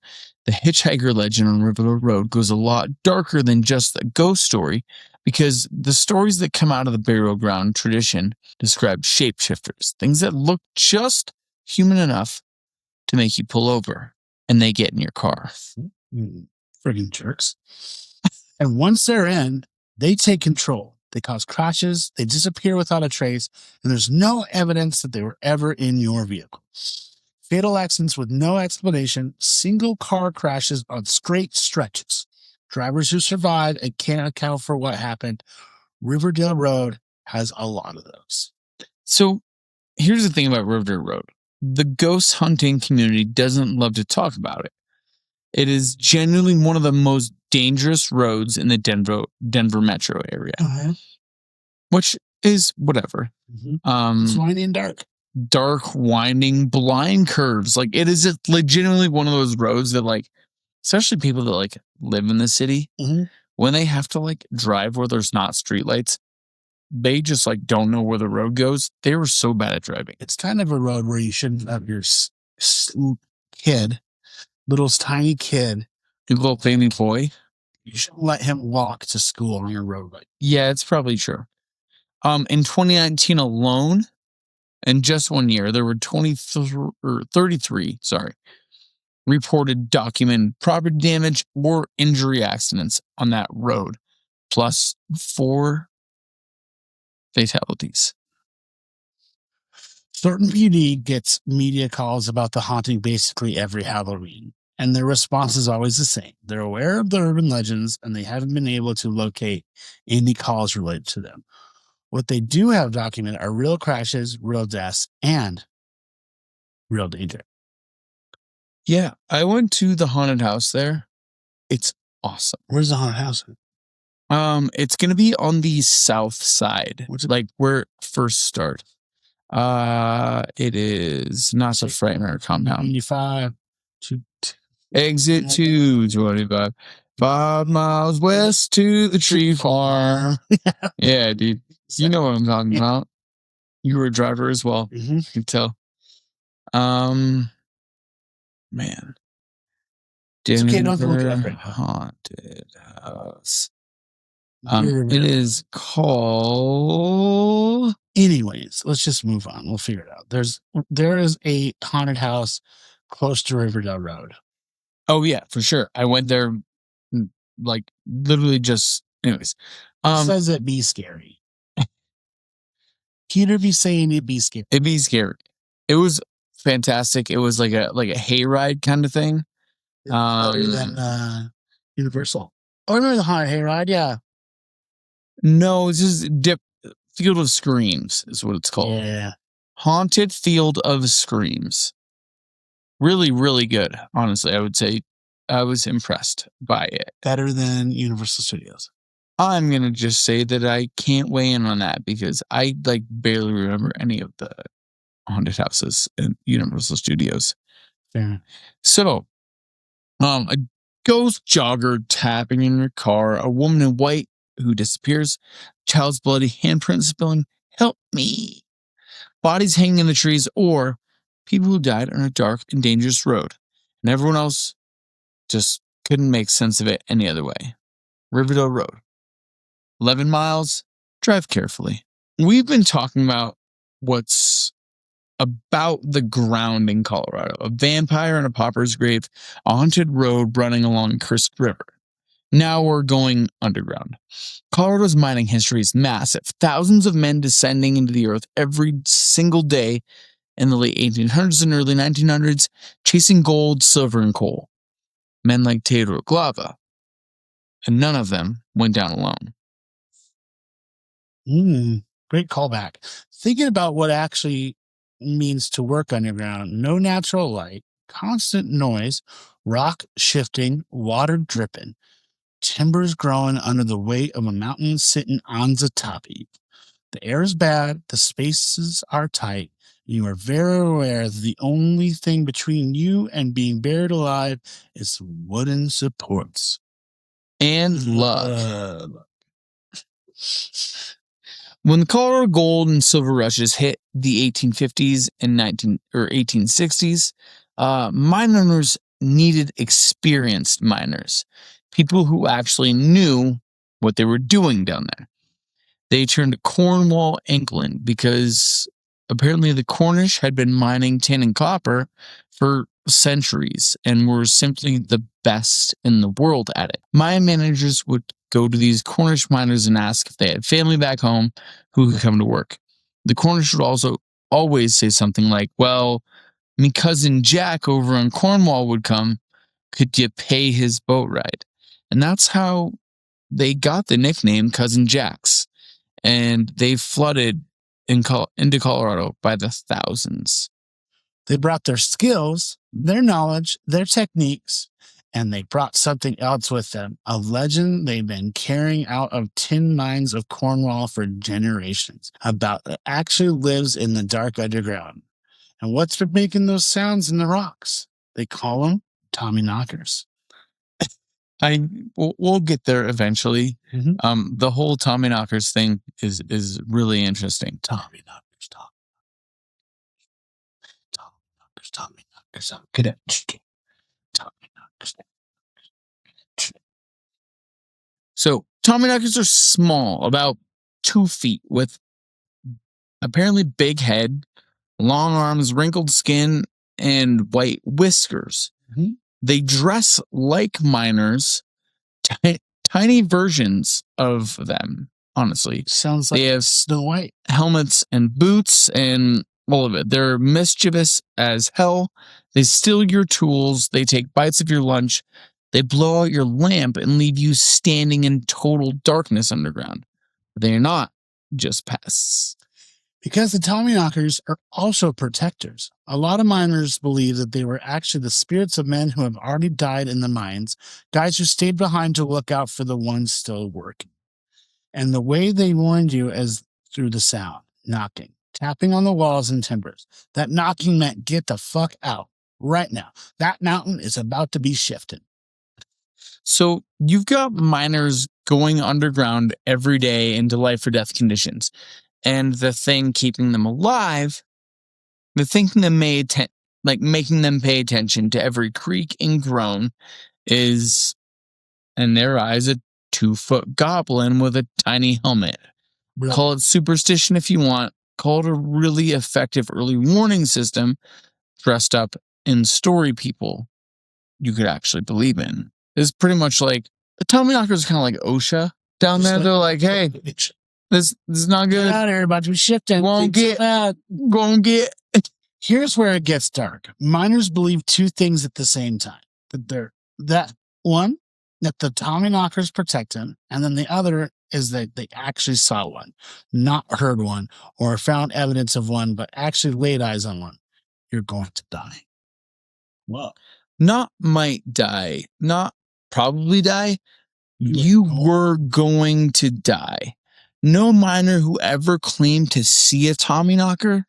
The Hitchhiker legend on Riverdale Road goes a lot darker than just a ghost story, because the stories that come out of the burial ground tradition describe shapeshifters, things that look just human enough to make you pull over, and they get in your car.
Friggin' jerks. And once they're in, they take control. They cause crashes, they disappear without a trace, and there's no evidence that they were ever in your vehicle. Fatal accidents with no explanation, single car crashes on straight stretches. Drivers who survive and can't account for what happened. Riverdale Road has a lot of those.
So here's the thing about Riverdale Road. The ghost hunting community doesn't love to talk about it. It is genuinely one of the most dangerous roads in the Denver metro area, which is whatever.
Mm-hmm. It's winding and dark.
Dark, winding, blind curves. Like, it is legitimately one of those roads that, like, especially people that like live in the city, when they have to like drive where there's not streetlights, they just like don't know where the road goes. They were so bad at driving.
It's kind of a road where you shouldn't have your kid, little tiny kid,
your little baby boy.
You shouldn't let him walk to school on your roadway.
Yeah, it's probably true. In 2019 alone, in just 1 year, there were 33 reported documented property damage or injury accidents on that road, plus 4 fatalities.
Thornton PD gets media calls about the haunting basically every Halloween, and their response is always the same. They're aware of the urban legends, and they haven't been able to locate any calls related to them. What they do have documented are real crashes, real deaths, and real danger.
Yeah, I went to the haunted house there. It's awesome.
Where's the haunted house?
It's gonna be on the south side, like where it first start. It is not the Frightmare compound.
95 to
exit 225, 5 miles west to the tree farm. Yeah, dude, you know what I'm talking about. You were a driver as well. You can tell. Man.
It's okay, don't look it up right now.
Haunted house. It is called.
Anyways, let's just move on. We'll figure it out. There is a haunted house close to Riverdale Road.
Oh yeah, for sure. I went there, like literally just. Anyways,
it says it be scary. Peter be saying it be scary.
It'd be scary. It was fantastic. It was like a hayride kind of thing.
Other than Universal. Oh, remember the haunted hayride? Yeah.
No, it's just Field of Screams is what it's called.
Yeah.
Haunted Field of Screams. Really, really good. Honestly, I would say I was impressed by it.
Better than Universal Studios.
I'm going to just say that I can't weigh in on that because I like barely remember any of the haunted houses in Universal Studios.
Fair.
So, a ghost jogger tapping in your car, a woman in white who disappears, child's bloody handprint spilling, help me, bodies hanging in the trees, or people who died on a dark and dangerous road. And everyone else just couldn't make sense of it any other way. Riverdale Road. 11 miles, drive carefully. We've been talking about what's about the ground in Colorado. A vampire in a pauper's grave, a haunted road running along Cursed River. Now we're going underground. Colorado's mining history is massive. Thousands of men descending into the earth every single day in the late 1800s and early 1900s, chasing gold, silver, and coal. Men like Theodore Glava. And none of them went down alone.
Great callback. Thinking about what actually means to work underground, no natural light, constant noise, rock shifting, water dripping, timbers growing under the weight of a mountain sitting on the top. The air is bad, the spaces are tight, You are very aware that the only thing between you and being buried alive is wooden supports.
And luck. When the Colorado gold and silver rushes hit the 1850s and 1860s, mine owners needed experienced miners, people who actually knew what they were doing down there. They turned to Cornwall, England, because apparently the Cornish had been mining tin and copper for centuries and were simply the best in the world at it. Mine managers would go to these Cornish miners and ask if they had family back home who could come to work. The Cornish would also always say something like, well, me cousin Jack over in Cornwall would come. Could you pay his boat ride? And that's how they got the nickname Cousin Jacks. And they flooded into Colorado by the thousands.
They brought their skills, their knowledge, their techniques, and they brought something else with them, a legend they've been carrying out of tin mines of Cornwall for generations, about that actually lives in the dark underground. And what's been making those sounds in the rocks? They call them Tommyknockers.
We'll get there eventually.
Mm-hmm.
The whole Tommyknockers thing is really interesting.
Tommyknockers. Good at Tommyknockers.
So Tommyknockers are small, about 2 feet, with apparently big head, long arms, wrinkled skin, and white whiskers.
Mm-hmm.
They dress like miners, tiny versions of them, honestly.
Sounds like
they have
Snow White.
Helmets and boots and all of it. They're mischievous as hell. They steal your tools. They take bites of your lunch. They blow out your lamp and leave you standing in total darkness underground. They are not just pests.
Because the Tommyknockers are also protectors. A lot of miners believe that they were actually the spirits of men who have already died in the mines, guys who stayed behind to look out for the ones still working. And the way they warned you is through the sound, knocking, tapping on the walls and timbers. That knocking meant get the fuck out right now. That mountain is about to be shifted.
So you've got miners going underground every day into life or death conditions. And the thing keeping them alive, the thing that making them pay attention to every creak and groan is, in their eyes, a 2-foot goblin with a tiny helmet.
Really?
Call it superstition if you want. Call it a really effective early warning system dressed up in story people you could actually believe in. It's pretty much like the Tommyknockers is kind of like OSHA down there. They're like, hey, this is not good.
Get out here, about to be shifting.
Won't get.
Here's where it gets dark. Miners believe 2 things at the same time. That one, that the Tommyknockers protect him, and then the other is that they actually saw one, not heard one, or found evidence of one, but actually laid eyes on one. You're going to die.
Well, not might die, not probably die. You were going to die. No miner who ever claimed to see a Tommyknocker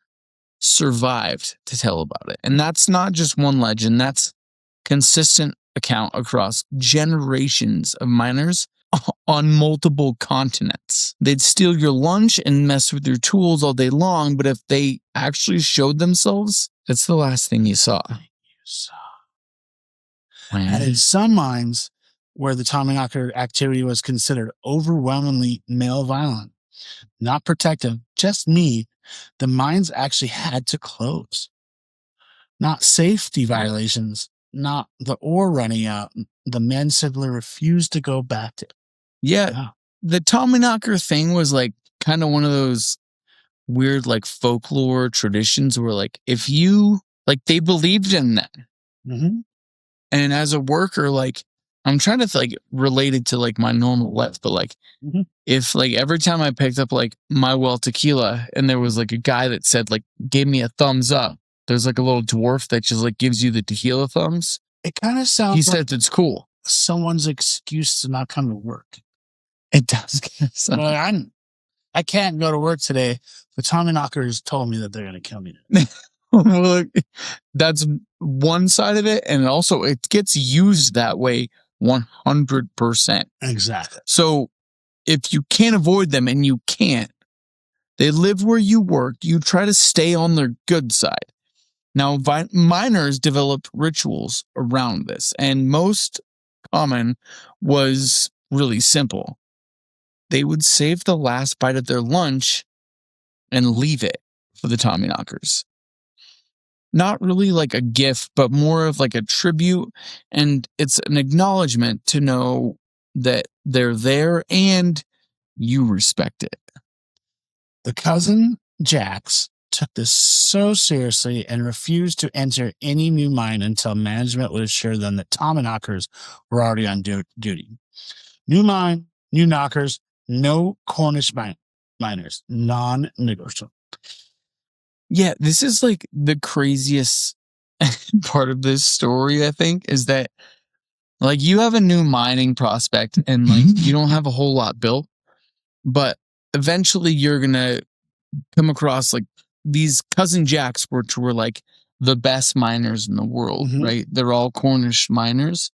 survived to tell about it. And that's not just one legend. That's consistent account across generations of miners on multiple continents. They'd steal your lunch and mess with your tools all day long, but if they actually showed themselves, it's the last thing you saw.
And in some mines where the Tommyknocker activity was considered overwhelmingly male violent, not protective, just mean, the mines actually had to close. Not safety violations, not the ore running out. The men simply refused to go back to it.
Yeah. The Tommyknocker thing was like kind of one of those weird like folklore traditions where like if you like they believed in that.
Mm-hmm.
And as a worker, like I'm trying to like relate it to like my normal life, but like if like every time I picked up like my well tequila and there was like a guy that said like gave me a thumbs up, there's like a little dwarf that just like gives you the tequila thumbs.
It kind of sounds
he said it's cool.
Someone's excuse to not come to work.
It does kind of sound.
Well, I can't go to work today. The Tommyknockers told me that they're going to kill me.
Look, that's one side of it. And also it gets used that way 100%.
Exactly.
So if you can't avoid them, and you can't, they live where you work, you try to stay on their good side. Now, miners developed rituals around this, and most common was really simple. They would save the last bite of their lunch and leave it for the Tommyknockers. Not really like a gift, but more of like a tribute, and it's an acknowledgement to know that they're there and you respect it.
The cousin Jacks took this so seriously and refused to enter any new mine until management would assure them that Tommyknockers were already on duty. New mine, new knockers, no Cornish miners, non-negotiable.
Yeah, this is like the craziest part of this story, I think, is that like you have a new mining prospect and like you don't have a whole lot built, but eventually you're going to come across like these cousin Jacks, which were like the best miners in the world, right? They're all Cornish miners.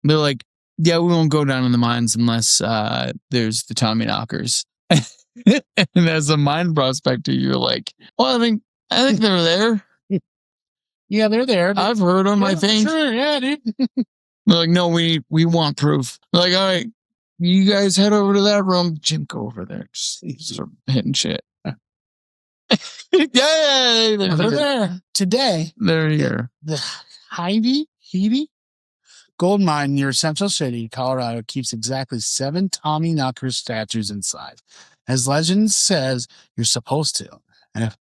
They're like, yeah, we won't go down in the mines unless there's the Tommyknockers. And as a mine prospector, you're like, well, I think they're there.
Yeah, they're there.
I've heard them, I think.
Sure, yeah, dude.
They're like, no, we want proof. They're like, all right, you guys head over to that room. Jim, go over there. Just start hitting shit. Yeah,
they're there today.
They're here.
The Hebe gold mine near Central City, Colorado, keeps exactly 7 Tommyknocker statues inside. As legend says, you're supposed to. And if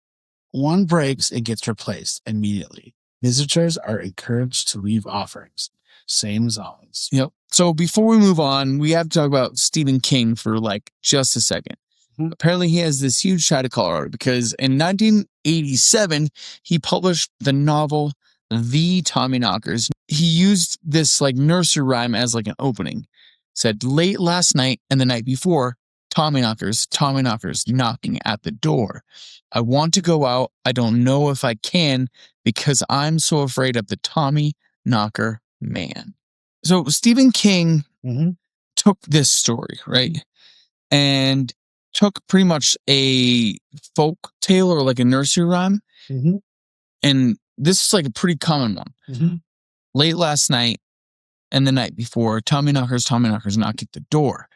one breaks, it gets replaced immediately. Visitors are encouraged to leave offerings. Same as always.
Yep. So before we move on, we have to talk about Stephen King for like just a second. Apparently he has this huge tie to Colorado because in 1987, he published the novel The Tommyknockers. He used this like nursery rhyme as like an opening. Said, late last night and the night before, Tommyknockers knocking at the door. I want to go out. I don't know if I can because I'm so afraid of the Tommyknocker man. So Stephen King took this story, right? And took pretty much a folk tale or like a nursery rhyme. And this is like a pretty common one. Late last night and the night before, Tommyknockers knock at the door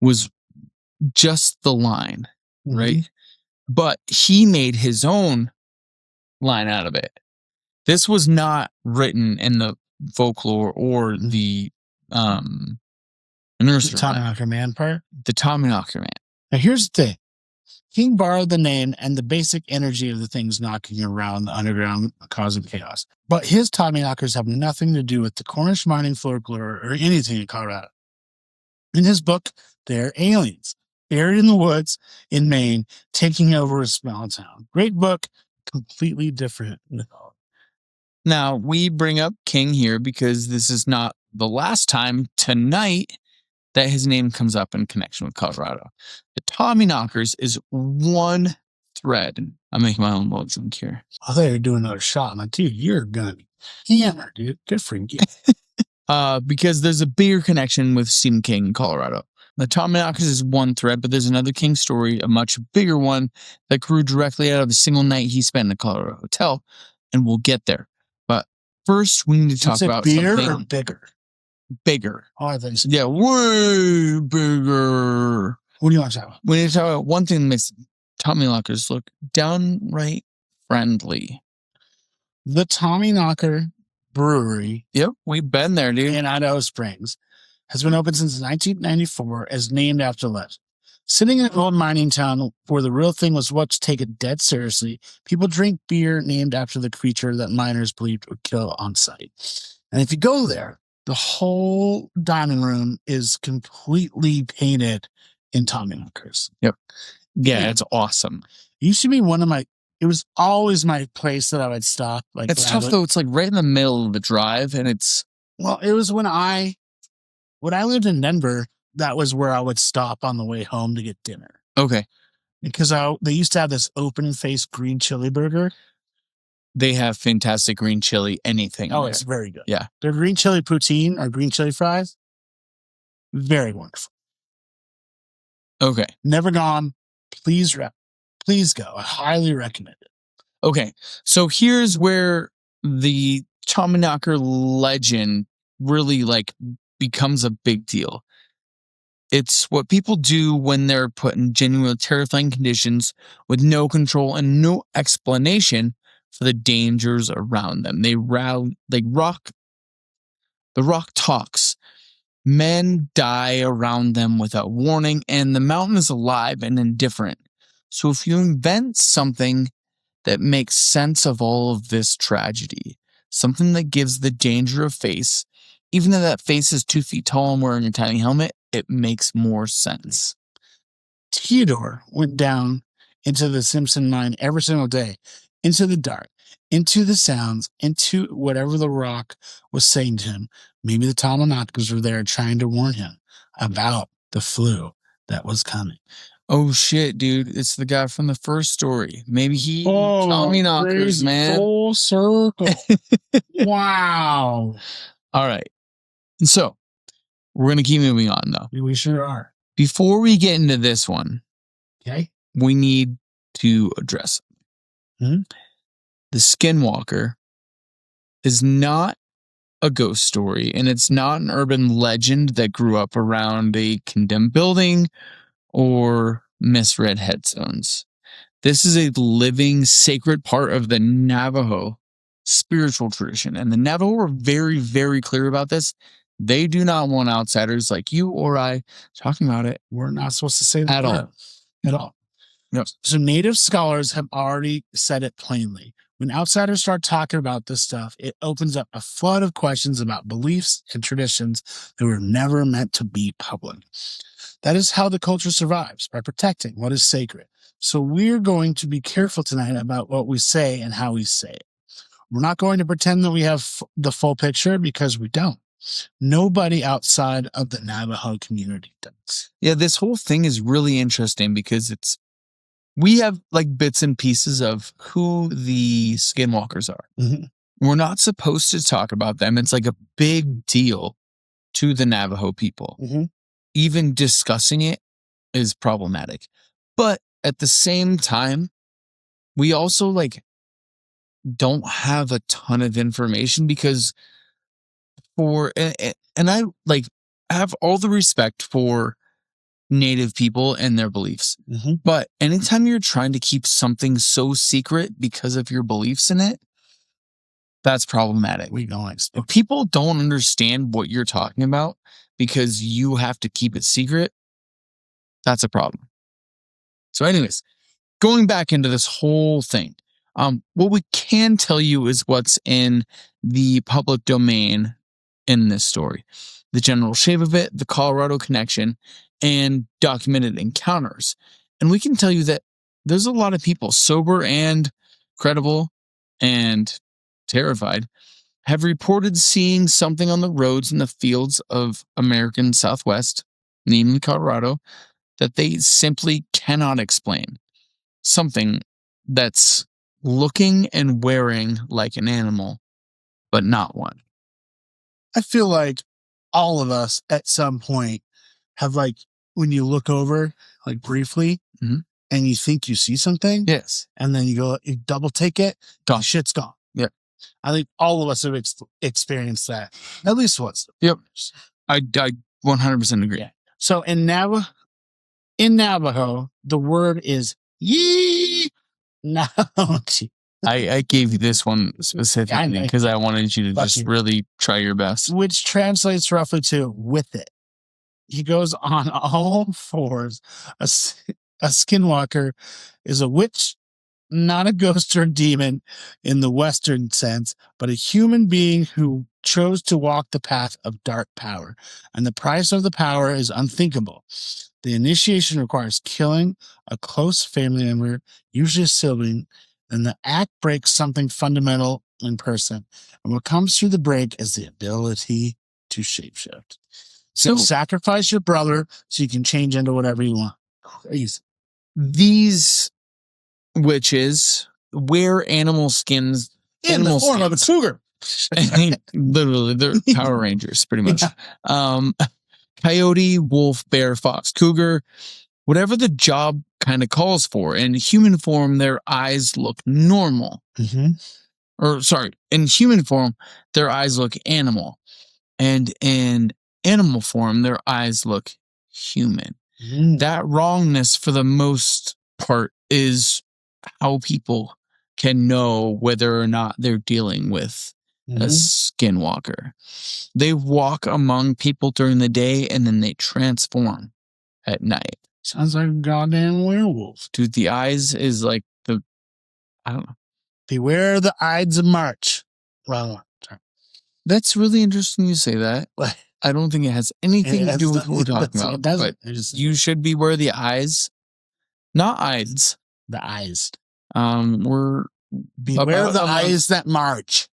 was just the line, right? But he made his own line out of it. This was not written in the folklore or the nursery rhyme.
Tommyknocker man part?
The Tommyknocker man.
Now, here's the thing. King borrowed the name and the basic energy of the things knocking around the underground, causing chaos. But his Tommyknockers have nothing to do with the Cornish mining folklore or anything in Colorado. In his book, they're aliens, buried in the woods in Maine, taking over a small town. Great book, completely different.
Now, we bring up King here because this is not the last time tonight that his name comes up in connection with Colorado. The Tommyknockers is one thread. I'm making my own lonesome here.
I thought you were doing another shot. I'm like, dude, you're gonna be hammered, dude. Good for you.
Because there's a bigger connection with Stephen King in Colorado. The Tommyknockers is one thread, but there's another King story, a much bigger one that grew directly out of a single night he spent in the Colorado Hotel, and we'll get there. But first, we need to talk about
bigger
something
or bigger.
Bigger.
Oh, I think so.
Yeah, way bigger.
What do you want to talk about?
We need to talk about one thing that makes Tommyknockers look downright friendly.
The Tommyknocker Brewery.
Yep, we've been there, dude.
In Idaho Springs has been open since 1994, as named after legend. Sitting in an old mining town where the real thing was what's taken dead seriously, people drink beer named after the creature that miners believed would kill on sight. And if you go there, the whole dining room is completely painted in Tommyknockers.
Yep. Yeah, it's awesome.
It used to be it was always my place that I would stop. Like,
it's tough though. It's like right in the middle of the drive, and it's...
Well, it was when I lived in Denver, that was where I would stop on the way home to get dinner.
Okay.
Because they used to have this open-faced green chili burger.
They have fantastic green chili anything.
Oh,
there.
it's very good.
Yeah.
Their green chili poutine or green chili fries, very wonderful.
Okay.
Never gone. Please go. I highly recommend it.
Okay. So here's where the Tommyknocker legend really like becomes a big deal. It's what people do when they're put in genuine terrifying conditions with no control and no explanation for the dangers around them. The rock talks. Men die around them without warning, and the mountain is alive and indifferent. So if you invent something that makes sense of all of this tragedy, something that gives the danger a face, even though that face is 2 feet tall and wearing a tiny helmet, it makes more sense.
T-Dor went down into the Simpson mine every single day, into the dark, into the sounds, into whatever the rock was saying to him. Maybe the Tommyknockers were there trying to warn him about the flu that was coming.
Oh shit, dude. It's the guy from the first story. Maybe he Tommyknockers, man.
Full circle. Wow.
All right. So we're going to keep moving on, though.
We sure are.
Before we get into this one,
okay,
we need to address
it.
The Skinwalker is not a ghost story, and it's not an urban legend that grew up around a condemned building or misread headstones. This is a living, sacred part of the Navajo spiritual tradition, and the Navajo are very, very clear about this. They do not want outsiders like you or I talking about it.
We're not supposed to say that
at all.
At all.
Yep.
So native scholars have already said it plainly. When outsiders start talking about this stuff, it opens up a flood of questions about beliefs and traditions that were never meant to be public. That is how the culture survives, by protecting what is sacred. So we're going to be careful tonight about what we say and how we say it. We're not going to pretend that we have the full picture, because we don't. Nobody outside of the Navajo community does.
Yeah, this whole thing is really interesting because we have like bits and pieces of who the Skinwalkers are.
Mm-hmm.
We're not supposed to talk about them. It's like a big deal to the Navajo people.
Mm-hmm.
Even discussing it is problematic. But at the same time, we also like don't have a ton of information because and I like have all the respect for Native people and their beliefs.
Mm-hmm.
But anytime you're trying to keep something so secret because of your beliefs in it, that's problematic. If people don't understand what you're talking about because you have to keep it secret, that's a problem. So anyways, going back into this whole thing, what we can tell you is what's in the public domain in this story. The general shape of it, the Colorado connection, and documented encounters. And we can tell you that there's a lot of people, sober and credible and terrified, have reported seeing something on the roads and the fields of American Southwest, namely Colorado, that they simply cannot explain. Something that's looking and wearing like an animal, but not one.
I feel like all of us at some point have, like, when you look over, like briefly,
mm-hmm.
and you think you see something.
Yes.
And then you double take it.
Gone.
Shit's gone.
Yeah.
I think all of us have experienced that at least once.
Yep. I 100% agree.
Yeah. So in Navajo, the word is yee. No.
I gave you this one specifically because I wanted you to just really try your best.
Which translates roughly to with it. He goes on all fours. A skinwalker is a witch, not a ghost or demon in the Western sense, but a human being who chose to walk the path of dark power. And the price of the power is unthinkable. The initiation requires killing a close family member, usually a sibling, and the act breaks something fundamental in person. And what comes through the break is the ability to shapeshift. So sacrifice your brother so you can change into whatever you want. Crazy.
these witches wear animal skins
In the form of a cougar.
Literally, they're Power Rangers, pretty much. Coyote, wolf, bear, fox, cougar, whatever the job kind of calls for. In human form, their eyes look normal. Or, sorry, in human form, their eyes look animal. And in animal form, their eyes look human. That wrongness, for the most part, is how people can know whether or not they're dealing with a skinwalker. They walk among people during the day and then they transform at night.
Sounds like a goddamn werewolf.
Dude, the eyes is like I don't know.
Beware the Ides of March. Well, sorry.
That's really interesting you say that. I don't think it has anything to do with what we're talking about.
It doesn't.
But you should beware the eyes. Not Ides.
The eyes.
We're
beware the eyes that march.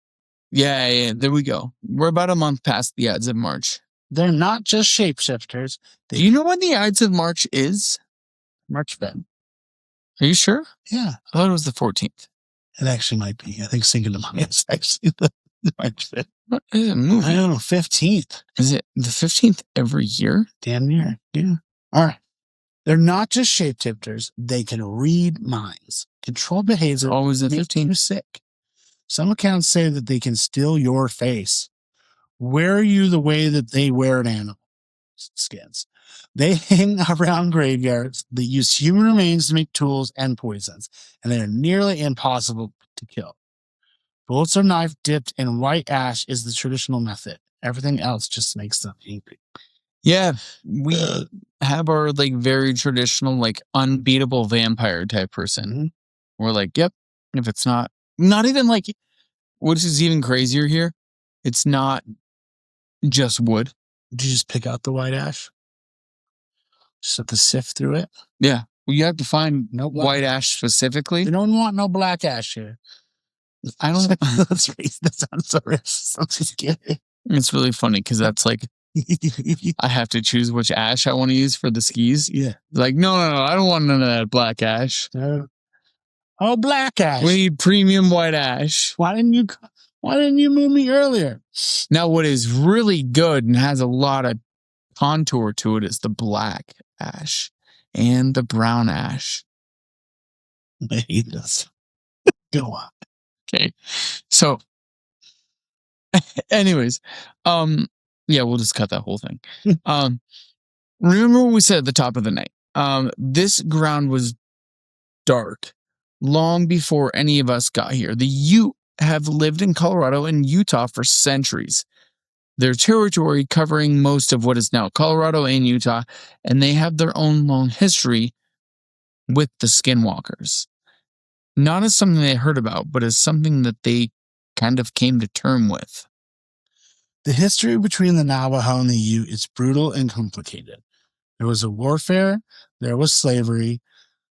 Yeah, there we go. We're about a month past the Ides of March.
They're not just shapeshifters.
Do you know when the Ides of March is?
March 5th.
Are you sure?
Yeah.
I thought it was the 14th.
It actually might be. I think Cinco de Mayo is actually the March 5th.
What is it movie?
I don't know, 15th.
Is it the 15th every year?
Damn near. Yeah. All right. They're not just shapeshifters. They can read minds, control behavior.
Always the 15th.
Make you sick. Some accounts say that they can steal your face. Wear you the way that they wear an animal skins. They hang around graveyards. They use human remains to make tools and poisons, and they are nearly impossible to kill. Bullets or knife dipped in white ash is the traditional method. Everything else just makes them angry.
Yeah, we have our like very traditional, like unbeatable vampire type person. We're like, yep. If it's not even like, which is even crazier here, it's not just wood.
Did you just pick out the white ash? Just have to sift through it?
Yeah. Well, you have to find white ash specifically.
You don't want no black ash here.
I don't know.
That sounds so racist. I'm just kidding.
It's really funny because that's like, I have to choose which ash I want to use for the skis.
Yeah.
Like, no, I don't want none of that black ash.
Oh, black ash.
We need premium white ash.
Why didn't you move me earlier?
Now, what is really good and has a lot of contour to it is the black ash and the brown ash.
I hate this. Go on.
Okay. So, anyways, yeah, we'll just cut that whole thing. Remember what we said at the top of the night. This ground was dark long before any of us got here. The Ute have lived in Colorado and Utah for centuries. Their territory covering most of what is now Colorado and Utah, and they have their own long history with the Skinwalkers. Not as something they heard about, but as something that they kind of came to term with.
The history between the Navajo and the Ute is brutal and complicated. There was a warfare, there was slavery.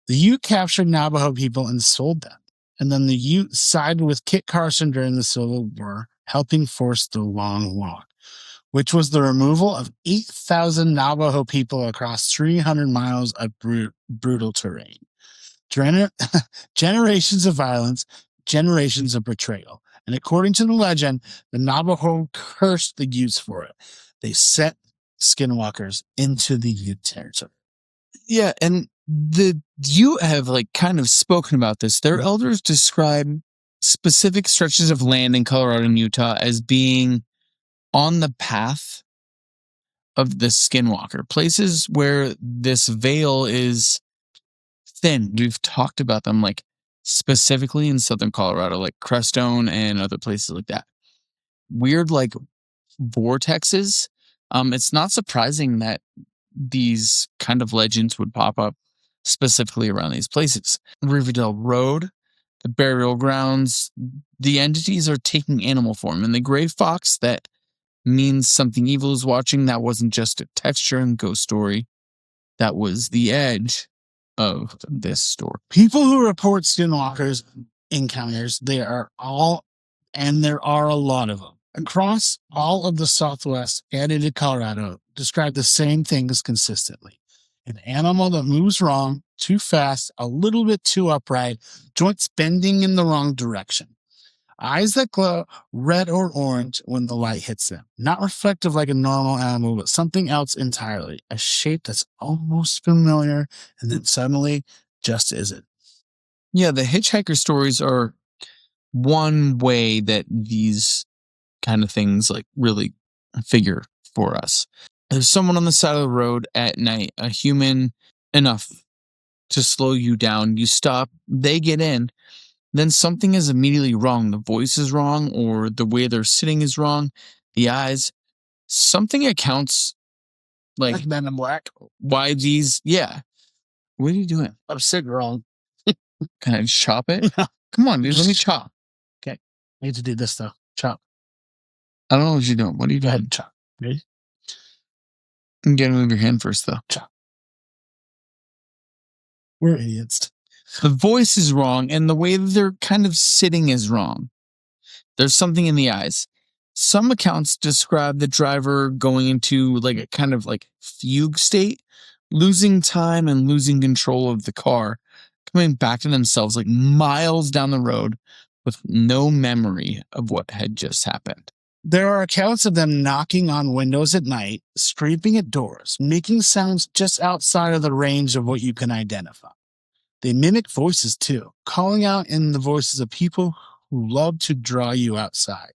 The Ute captured Navajo people and sold them. And then the Ute sided with Kit Carson during the Civil War, helping force the Long Walk, which was the removal of 8,000 Navajo people across 300 miles of brutal terrain. Generations of violence, generations of betrayal. And according to the legend, the Navajo cursed the Utes for it. They sent Skinwalkers into the Ute territory.
Yeah, and the Ute have like kind of spoken about this. Their elders describe specific stretches of land in Colorado and Utah as being on the path of the Skinwalker, places where this veil is thin. We've talked about them like specifically in southern Colorado, like Crestone and other places like that. Weird like vortexes. It's not surprising that these kind of legends would pop up specifically around these places. Riverdale Road, the burial grounds, the entities are taking animal form. And the gray fox that means something evil is watching, that wasn't just a texture and ghost story. That was the edge of this story.
People who report Skinwalkers encounters, there are a lot of them. Across all of the Southwest and into Colorado, describe the same things consistently. An animal that moves wrong, too fast, a little bit too upright, joints bending in the wrong direction. Eyes that glow red or orange when the light hits them. Not reflective like a normal animal, but something else entirely. A shape that's almost familiar and then suddenly just isn't.
Yeah, the Hitchhiker stories are one way that these kind of things like really figure for us. There's someone on the side of the road at night, a human enough to slow you down. You stop, they get in, then something is immediately wrong. The voice is wrong, or the way they're sitting is wrong. The eyes, something accounts like
Men in Black.
why these. Yeah, what are you doing?
I'm sitting wrong.
Can I chop it? Come on, dude, let me chop.
Okay. I need to do this though. Chop.
I don't know what you're doing. What are you
Go
doing?
ahead and chop. Ready?
You gotta move your hand first, though.
Chop. We're idiots.
The voice is wrong, and the way that they're kind of sitting is wrong. There's something in the eyes. Some accounts describe the driver going into like a kind of like fugue state, losing time and losing control of the car, coming back to themselves like miles down the road with no memory of what had just happened.
There are accounts of them knocking on windows at night, scraping at doors, making sounds just outside of the range of what you can identify. They mimic voices too, calling out in the voices of people who love to draw you outside.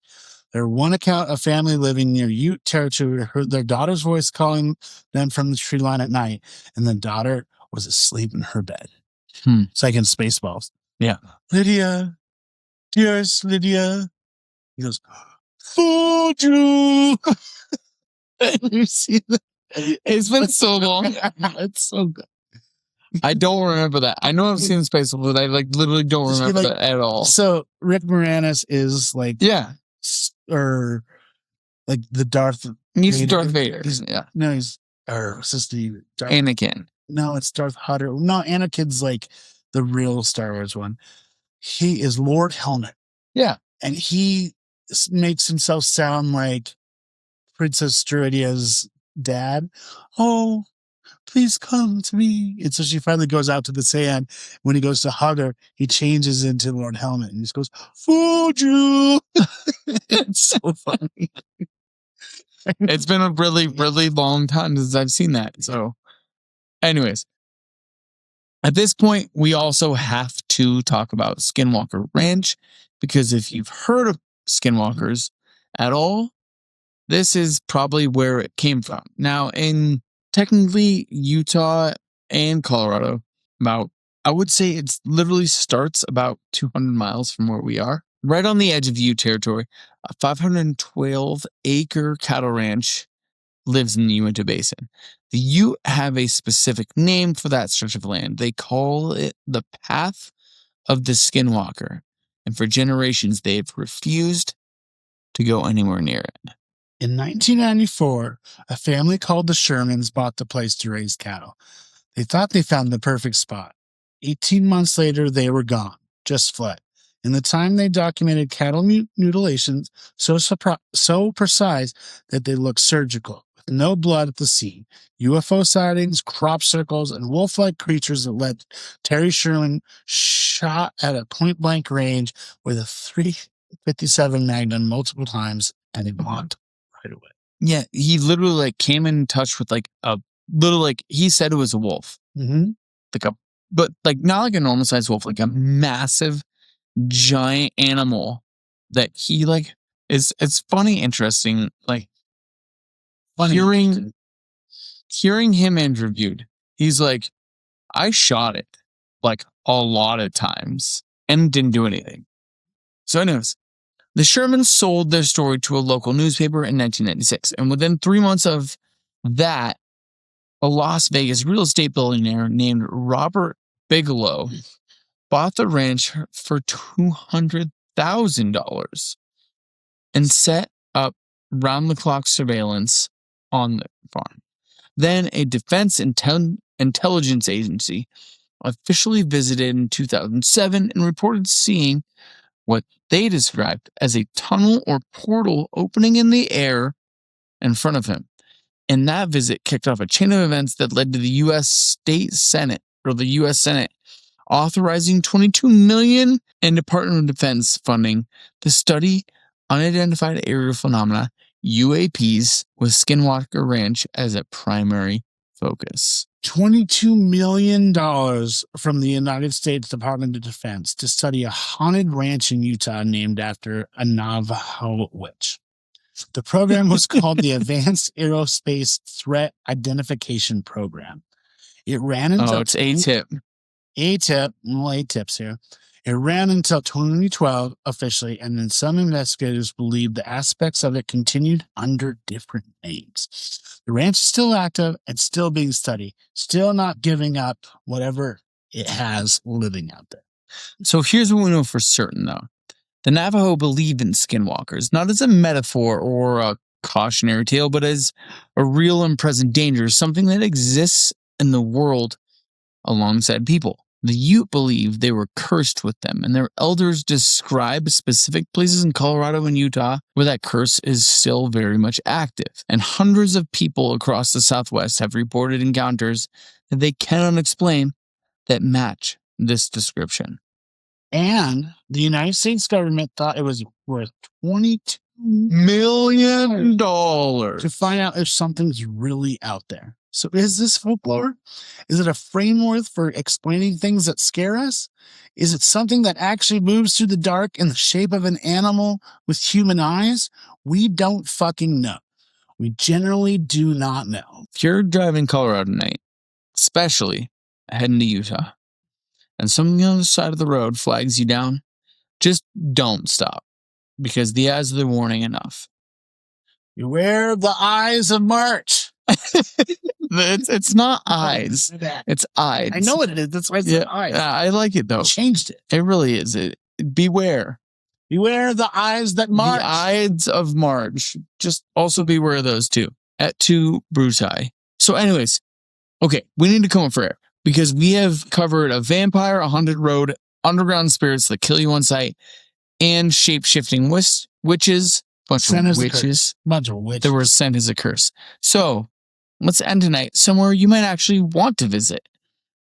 There's one account of family living near Ute territory heard their daughter's voice calling them from the tree line at night, and the daughter was asleep in her bed. It's like in Spaceballs.
Yeah.
Lydia, dearest Lydia. He goes, fooled you. You see that?
It's been so long.
It's so good.
I don't remember that. I know I've seen Spaceballs, but I like literally don't remember that at all.
So Rick Moranis is like, or like the Darth.
He's
Vader.
Darth Vader.
Or what's his name?
Anakin.
No, it's Darth Hutter. No, Anakin's like the real Star Wars one. He is Lord Helmet.
Yeah.
And he makes himself sound like Princess Druidia's dad. Oh, please come to me. And so she finally goes out to the sand. When he goes to hug her, he changes into Lord Helmet and he just goes, fooled you. It's so funny.
It's been a really, really long time since I've seen that. So, anyways, at this point, we also have to talk about Skinwalker Ranch, because if you've heard of Skinwalkers at all, this is probably where it came from. Now, in technically Utah and Colorado, I would say it literally starts about 200 miles from where we are. Right on the edge of Ute territory, a 512-acre cattle ranch lives in the Uinta Basin. The Ute have a specific name for that stretch of land. They call it the Path of the Skinwalker, and for generations they've refused to go anywhere near it.
In 1994, a family called the Shermans bought the place to raise cattle. They thought they found the perfect spot. 18 months later, they were gone, just fled. In the time, they documented cattle mutilations so precise that they looked surgical, with no blood at the scene, UFO sightings, crop circles, and wolf-like creatures that led Terry Sherman shot at a point-blank range with a .357 Magnum multiple times, and he blocked right away.
Yeah, he literally like came in touch with like a little, like he said it was a wolf.
Mm-hmm.
But like not like a normal sized wolf, like a massive, giant animal that he like it's funny, interesting, like hearing him interviewed. He's like, I shot it like a lot of times and didn't do anything. So anyways, the Shermans sold their story to a local newspaper in 1996, and within 3 months of that, a Las Vegas real estate billionaire named Robert Bigelow bought the ranch for $200,000 and set up round-the-clock surveillance on the farm. Then a defense intelligence agency officially visited in 2007 and reported seeing what they described as a tunnel or portal opening in the air in front of him. And that visit kicked off a chain of events that led to the U.S. Senate authorizing $22 million in Department of Defense funding to study unidentified aerial phenomena, UAPs, with Skinwalker Ranch as a primary focus.
$22 million from the United States Department of Defense to study a haunted ranch in Utah named after a Navajo witch. The program was called the Advanced Aerospace Threat Identification Program. It ran until...
it's ATIP.
ATIPs here. It ran until 2012 officially, and then some investigators believe the aspects of it continued under different names. The ranch is still active and still being studied, still not giving up whatever it has living out there.
So here's what we know for certain, though. The Navajo believed in skinwalkers, not as a metaphor or a cautionary tale, but as a real and present danger, something that exists in the world alongside people. The Ute believed they were cursed with them, and their elders describe specific places in Colorado and Utah where that curse is still very much active. And hundreds of people across the Southwest have reported encounters that they cannot explain that match this description.
And the United States government thought it was worth $22 million to find out if something's really out there. So is this folklore? Is it a framework for explaining things that scare us? Is it something that actually moves through the dark in the shape of an animal with human eyes? We don't fucking know. We generally do not know.
If you're driving Colorado tonight, especially heading to Utah, and something on the side of the road flags you down, just don't stop, because the eyes are the warning enough.
Beware the eyes of March.
It's not eyes. It's eyes.
I know what it is. That's why it's not eyes.
I like it, though.
I changed it.
It really is. Beware.
Beware the eyes that march.
The eyes of March. Just also beware of those two. Et tu, Brutai. So anyways, okay, we need to come up for air, because we have covered a vampire, a haunted road, underground spirits that kill you on sight, and shape-shifting witches. Bunch of witches that were sent as a curse. So let's end tonight somewhere you might actually want to visit.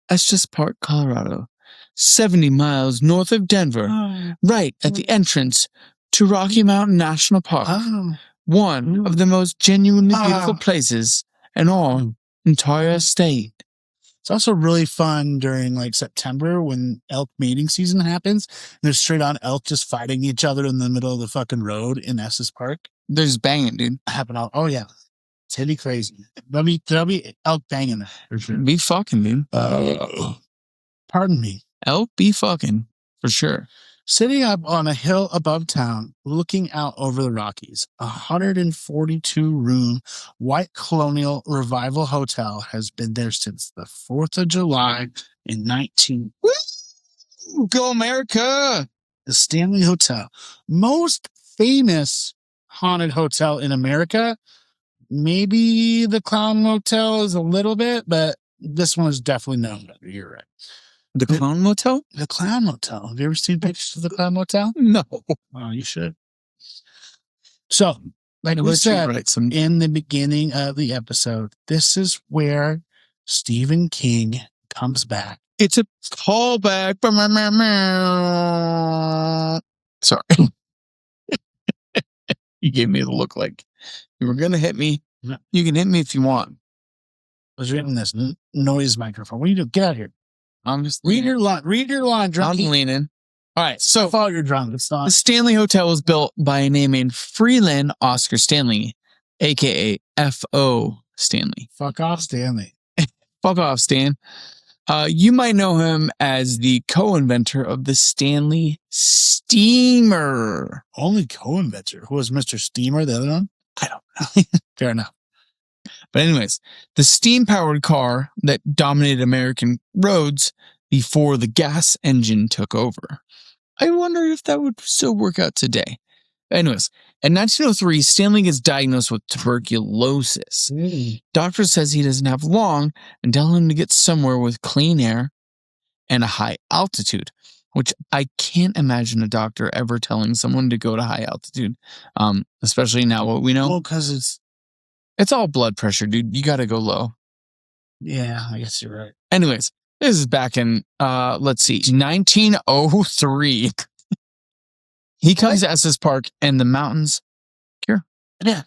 Estes Park, Colorado, 70 miles north of Denver, right at the entrance to Rocky Mountain National Park. One of the most genuinely beautiful places in our entire state.
It's also really fun during like September when elk mating season happens. And there's straight on elk just fighting each other in the middle of the fucking road in Estes Park.
There's banging, dude.
Oh yeah, it's really crazy. There'll be elk banging there for sure.
Be fucking, dude.
Pardon me.
Elk be fucking for sure.
Sitting up on a hill above town, looking out over the Rockies, a 142-room white colonial revival hotel has been there since the 4th of July in 19...
Woo! Go America!
The Stanley Hotel. Most famous haunted hotel in America. Maybe the Clown Motel is a little bit, but this one is definitely known better. You're right.
The Clown Motel?
The Clown Motel. Have you ever seen pictures of the Clown Motel?
No.
Oh, you should. So, like we said in the beginning of the episode, this is where Stephen King comes back.
It's a callback. Sorry. You gave me the look like you were going to hit me.
No.
You can hit me if you want.
I was reading this noise microphone. What are you doing? Get out of here.
I'm just
read your line, drunk.
I'm leaning. All right, so
follow your drunk. It's not.
The Stanley Hotel was built by a name named Freeland Oscar Stanley, aka F.O. Stanley.
Fuck off, Stanley.
Fuck off, Stan. You might know him as the co-inventor of the Stanley Steamer.
Only co-inventor? Who was Mr. Steamer, the other one?
I don't know.
Fair enough.
But anyways, the steam-powered car that dominated American roads before the gas engine took over. I wonder if that would still work out today. Anyways, in 1903, Stanley gets diagnosed with tuberculosis. Doctor says he doesn't have long and tell him to get somewhere with clean air and a high altitude, which I can't imagine a doctor ever telling someone to go to high altitude, especially now what we know.
Well, because it's
It's all blood pressure, dude. You got to go low.
Yeah, I guess you're right.
Anyways, this is back in, 1903. He comes to Estes Park and the mountains.
Yeah.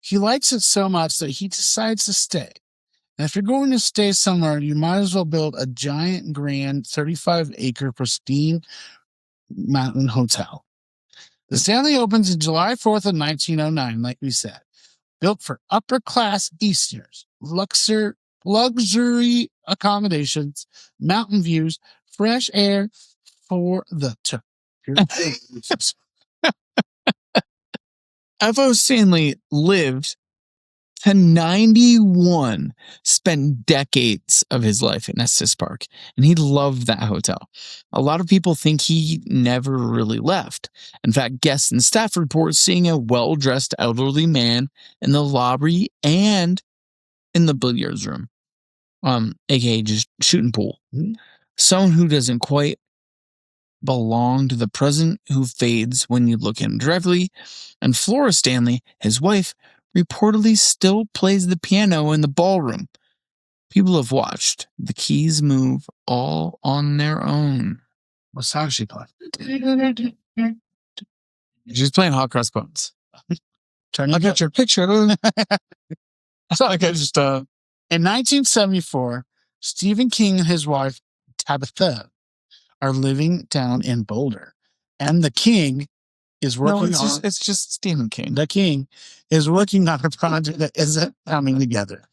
He likes it so much that he decides to stay. And if you're going to stay somewhere, you might as well build a giant, grand, 35-acre pristine mountain hotel. The Stanley opens in July 4th of 1909, like we said. Built for upper-class Easterners, luxury accommodations, mountain views, fresh air for the
F.O. Stanley lived to 91, spent decades of his life in Estes Park, and he loved that hotel. A lot of people think he never really left. In fact, guests and staff report seeing a well-dressed elderly man in the lobby and in the billiards room, aka just shooting pool. Someone who doesn't quite belong to the present, who fades when you look at him directly, and Flora Stanley, his wife, reportedly still plays the piano in the ballroom. People have watched the keys move all on their own.
What song she playing?
She's playing Hot Cross Buns.
I got your picture.
I thought I could just
In 1974, Stephen King and his wife, Tabitha, are living down in Boulder. And the King is working
it's just Stephen King.
The King is working on a project that isn't coming together.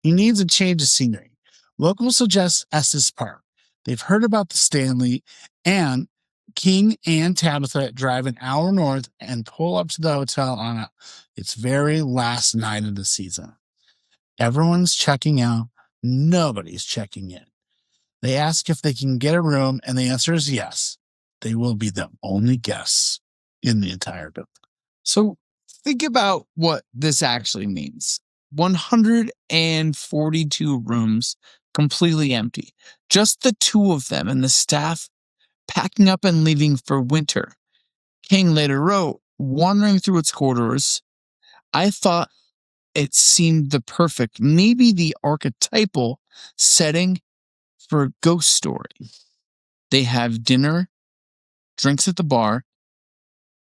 He needs a change of scenery. Locals suggest Estes Park. They've heard about the Stanley, and King and Tabitha drive an hour north and pull up to the hotel on its very last night of the season. Everyone's checking out. Nobody's checking in. They ask if they can get a room, and the answer is yes. They will be the only guests in the entire building.
So think about what this actually means. 142 rooms completely empty. Just the two of them and the staff packing up and leaving for winter. King later wrote, wandering through its corridors, I thought it seemed the perfect, maybe the archetypal setting for a ghost story. They have dinner, drinks at the bar,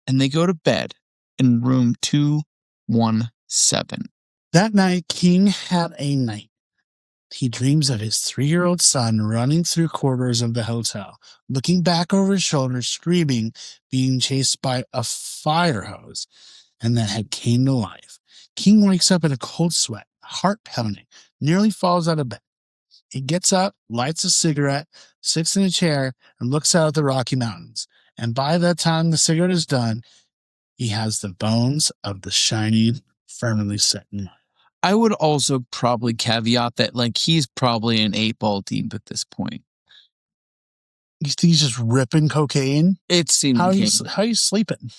and they go to bed in room 217.
That night, King had a night. He dreams of his 3-year-old son running through corridors of the hotel, looking back over his shoulder, screaming, being chased by a fire hose, and that had came to life. King wakes up in a cold sweat, heart pounding, nearly falls out of bed. He gets up, lights a cigarette, sits in a chair, and looks out at the Rocky Mountains. And by the time the cigarette is done, he has the bones of the Shining firmly set in mind.
I would also probably caveat that, he's probably an 8-ball deep at this point.
You think he's just ripping cocaine?
It seems
how are you sleeping?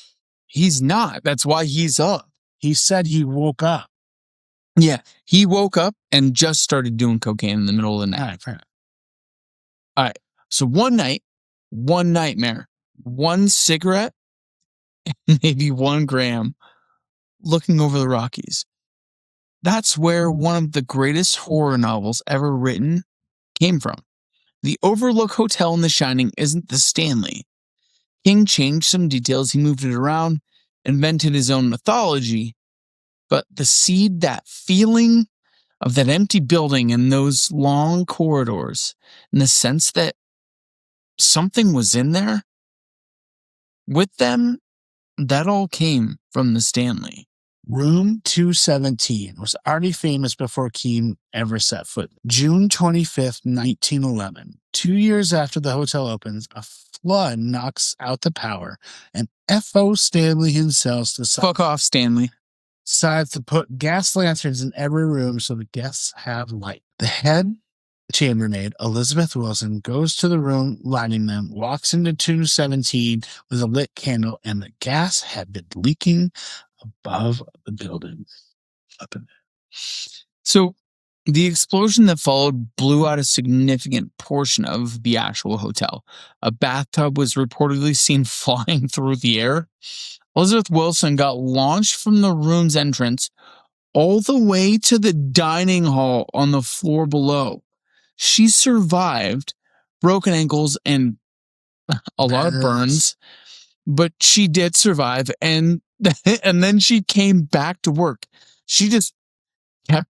He's not. That's why he's up.
He said he woke up.
Yeah, he woke up and just started doing cocaine in the middle of the night.
All right, fair enough.
All right. So one night, one nightmare, one cigarette, maybe 1 gram, looking over the Rockies. That's where one of the greatest horror novels ever written came from. The Overlook Hotel in The Shining isn't the Stanley. King changed some details, he moved it around, invented his own mythology, but the seed, that feeling of that empty building and those long corridors, and the sense that something was in there with them, that all came from the Stanley.
Room 217 was already famous before King ever set foot. June 25th, 1911, 2 years after the hotel opens, a flood knocks out the power, and F.O. Stanley himself
Fuck off, Stanley.
Decides to put gas lanterns in every room so the guests have light. The head chambermaid, Elizabeth Wilson, goes to the room lighting them, walks into 217 with a lit candle, and the gas had been leaking above the building. Up in there.
So the explosion that followed blew out a significant portion of the actual hotel. A bathtub was reportedly seen flying through the air. Elizabeth Wilson got launched from the room's entrance all the way to the dining hall on the floor below. She survived broken ankles and a lot of burns, but she did survive, and then she came back to work. She just kept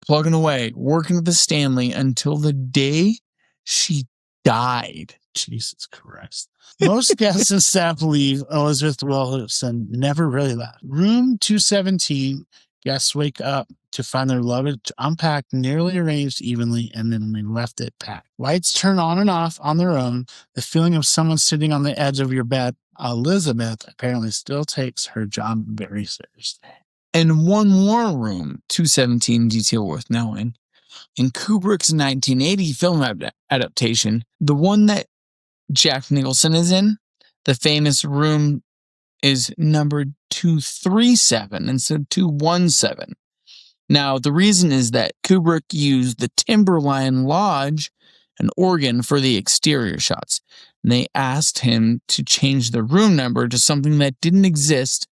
plugging away, working at the Stanley until the day she died.
Jesus Christ. Most guests and staff believe Elizabeth Wilson never really left. Room 217, guests wake up to find their luggage unpacked, nearly arranged evenly, and then they left it packed. Lights turn on and off on their own. The feeling of someone sitting on the edge of your bed. Elizabeth apparently still takes her job very seriously.
And one more room, 217 detail worth knowing. In Kubrick's 1980 film adaptation, the one that Jack Nicholson is in, the famous room is numbered 237 instead of 217. Now, the reason is that Kubrick used the Timberline Lodge in Oregon for the exterior shots. And they asked him to change the room number to something that didn't exist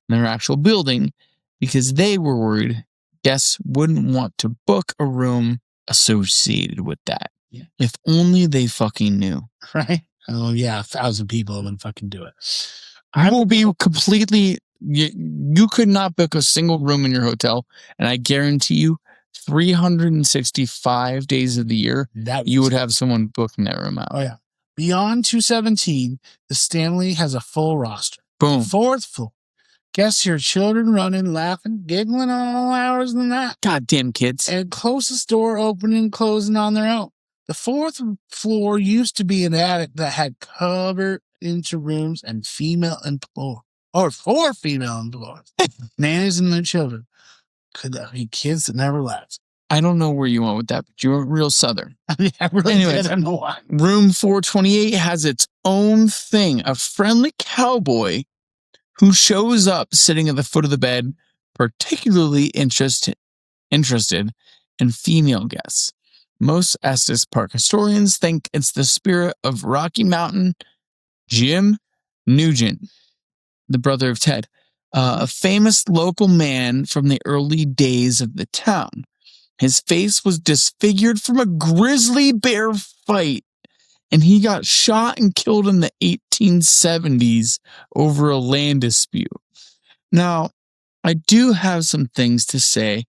in their actual building because they were worried guests wouldn't want to book a room associated with that.
Yeah.
If only they fucking knew.
Right? Oh, yeah, 1,000 people would fucking do it.
I will be completely... You could not book a single room in your hotel, and I guarantee you 365 days of the year, you would have someone booking that room out.
Oh, yeah. Beyond 217, the Stanley has a full roster.
Boom.
Fourth floor. Guests hear children running, laughing, giggling on all hours of the night.
Goddamn kids.
And closest door opening and closing on their own. The fourth floor used to be an attic that had covered into rooms and female employees. Or 4 female employees. Nannies and their children. Could that be kids that never left?
I don't know where you went with that, but you were real Southern.
I really did. I don't know why.
Room 428 has its own thing. A friendly cowboy who shows up sitting at the foot of the bed, particularly interested in female guests. Most Estes Park historians think it's the spirit of Rocky Mountain Jim Nugent, the brother of Ted, a famous local man from the early days of the town. His face was disfigured from a grizzly bear fight, and he got shot and killed in the 1870s over a land dispute. Now, I do have some things to say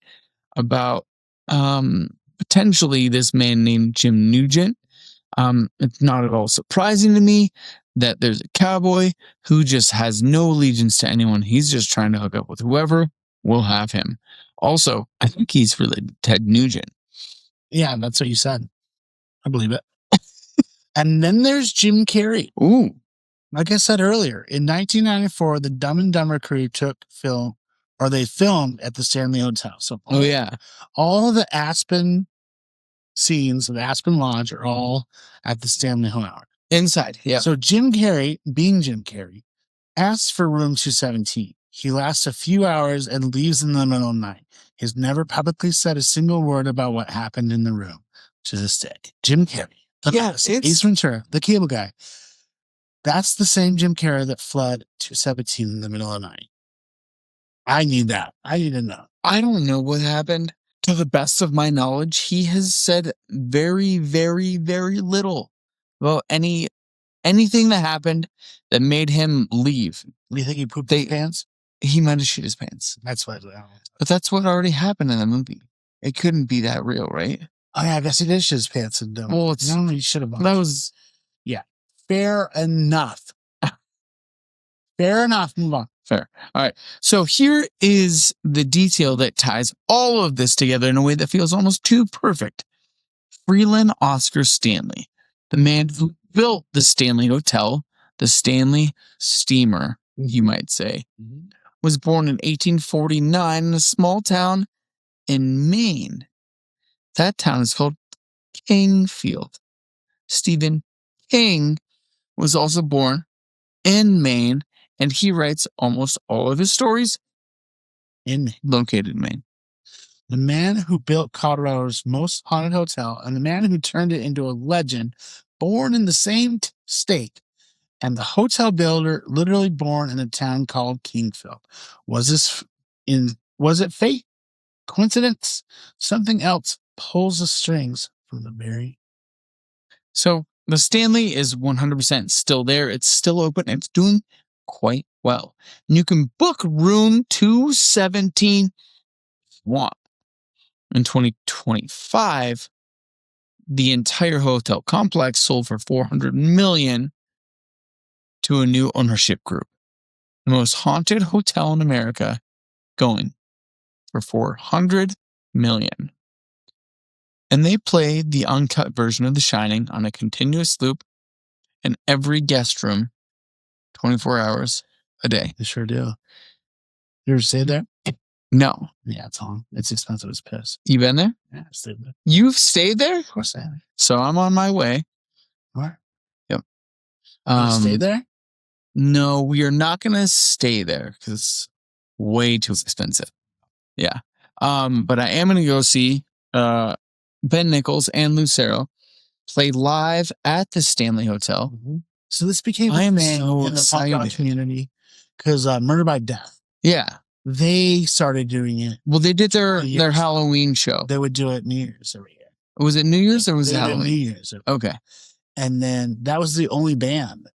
about potentially this man named Jim Nugent. It's not at all surprising to me that there's a cowboy who just has no allegiance to anyone. He's just trying to hook up with whoever will have him. Also, I think he's related to Ted Nugent.
Yeah, that's what you said. I believe it. And then there's Jim Carrey.
Ooh.
Like I said earlier, in 1994, the Dumb and Dumber crew filmed at the Stanley Hotel. So, all of the Aspen scenes of Aspen Lodge are all at the Stanley Hotel.
Inside, yeah.
So Jim Carrey, being Jim Carrey, asks for room 217. He lasts a few hours and leaves in the middle of the night. He's never publicly said a single word about what happened in the room to this day. Jim Carrey. Ace Ventura, the cable guy. That's the same Jim Carrey that fled 217 in the middle of the night. I need that. I need to know.
I don't know what happened. To the best of my knowledge, he has said very, very, very little about anything that happened that made him leave.
Do you think he pooped his pants?
He might have shit his pants.
That's what.
But that's what already happened in the movie. It couldn't be that real, right?
Oh yeah, I guess he did shit his pants and
well,
no, he should have.
That was
fair enough. Fair enough. Move on.
Fair. All right. So here is the detail that ties all of this together in a way that feels almost too perfect. Freeland Oscar Stanley, the man who built the Stanley Hotel, the Stanley Steamer, you might say, was born in 1849 in a small town in Maine. That town is called Kingfield. Stephen King was also born in Maine, and he writes almost all of his stories located in Maine.
The man who built Colorado's most haunted hotel and the man who turned it into a legend, born in the same state, and the hotel builder literally born in a town called Kingfield. Was Was it fate? Coincidence? Something else pulls the strings from the very.
So the Stanley is 100% still there. It's still open. It's doing quite well. And you can book room 217 want. In 2025, the entire hotel complex sold for $400 million to a new ownership group. The most haunted hotel in America, going for $400 million. And they played the uncut version of The Shining on a continuous loop in every guest room 24 hours a day.
They sure do. You ever stayed there?
No.
Yeah, it's long. It's expensive as piss.
You been there?
Yeah, I've stayed there.
You've stayed there?
Of course I have.
So I'm on my way.
Where?
Yep.
You stayed there?
No, we are not going to stay there because it's way too expensive. Yeah. But I am going to go see Ben Nichols and Lucero play live at the Stanley Hotel.
Mm-hmm. So this became
I am
thing
so
in the punk rock
excited.
community because Murder by Death.
Yeah.
They started doing it.
Well, they did their Halloween show.
They would do it New Year's every year.
Was it New Year's or was it Halloween?
New Year's.
Okay.
And then that was the only band.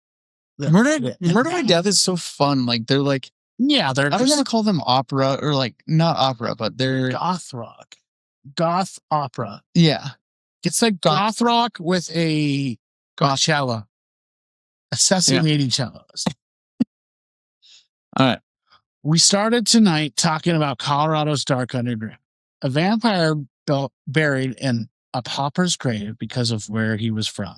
Murder by Death is so fun. Like they're like,
yeah, they're.
I don't want to call them opera or like not opera, but they're
goth rock, goth opera.
Yeah,
it's like goth rock with a cello, assassinating cellos.
All right.
We started tonight talking about Colorado's dark underground. A vampire buried in a pauper's grave because of where he was from.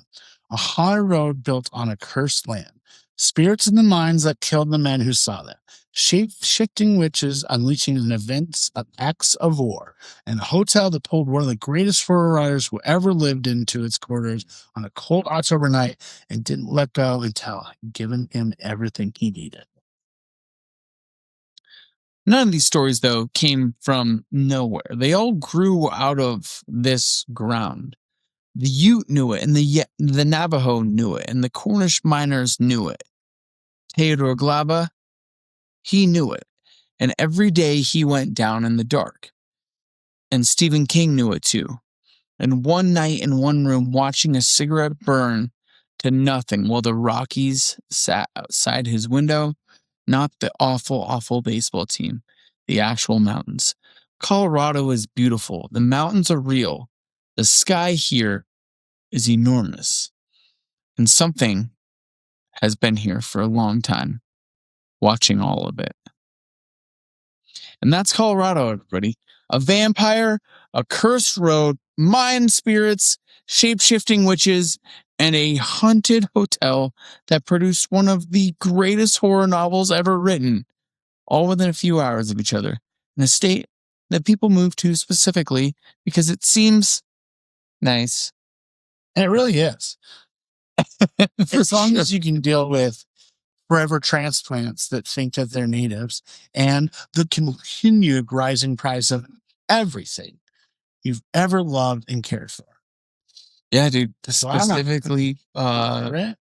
A haunted road built on a cursed land. Spirits in the mines that killed the men who saw them. Shape-shifting witches unleashing an events of acts of war. And a hotel that pulled one of the greatest horror writers who ever lived into its quarters on a cold October night and didn't let go until given him everything he needed.
None of these stories, though, came from nowhere. They all grew out of this ground. The Ute knew it, and the Navajo knew it, and the Cornish miners knew it. Theodore Glaba, he knew it, and every day he went down in the dark. And Stephen King knew it too. And one night in one room watching a cigarette burn to nothing while the Rockies sat outside his window, not the awful, awful baseball team, the actual mountains. Colorado is beautiful. The mountains are real. The sky here is enormous. And something has been here for a long time, watching all of it. And that's Colorado, everybody. A vampire, a cursed road, mine spirits, shape-shifting witches, and a haunted hotel that produced one of the greatest horror novels ever written, all within a few hours of each other, in a state that people move to specifically because it seems nice.
And it really is. As long as you can deal with forever transplants that think that they're natives and the continued rising price of everything you've ever loved and cared for.
Yeah, dude. Specifically,
rent.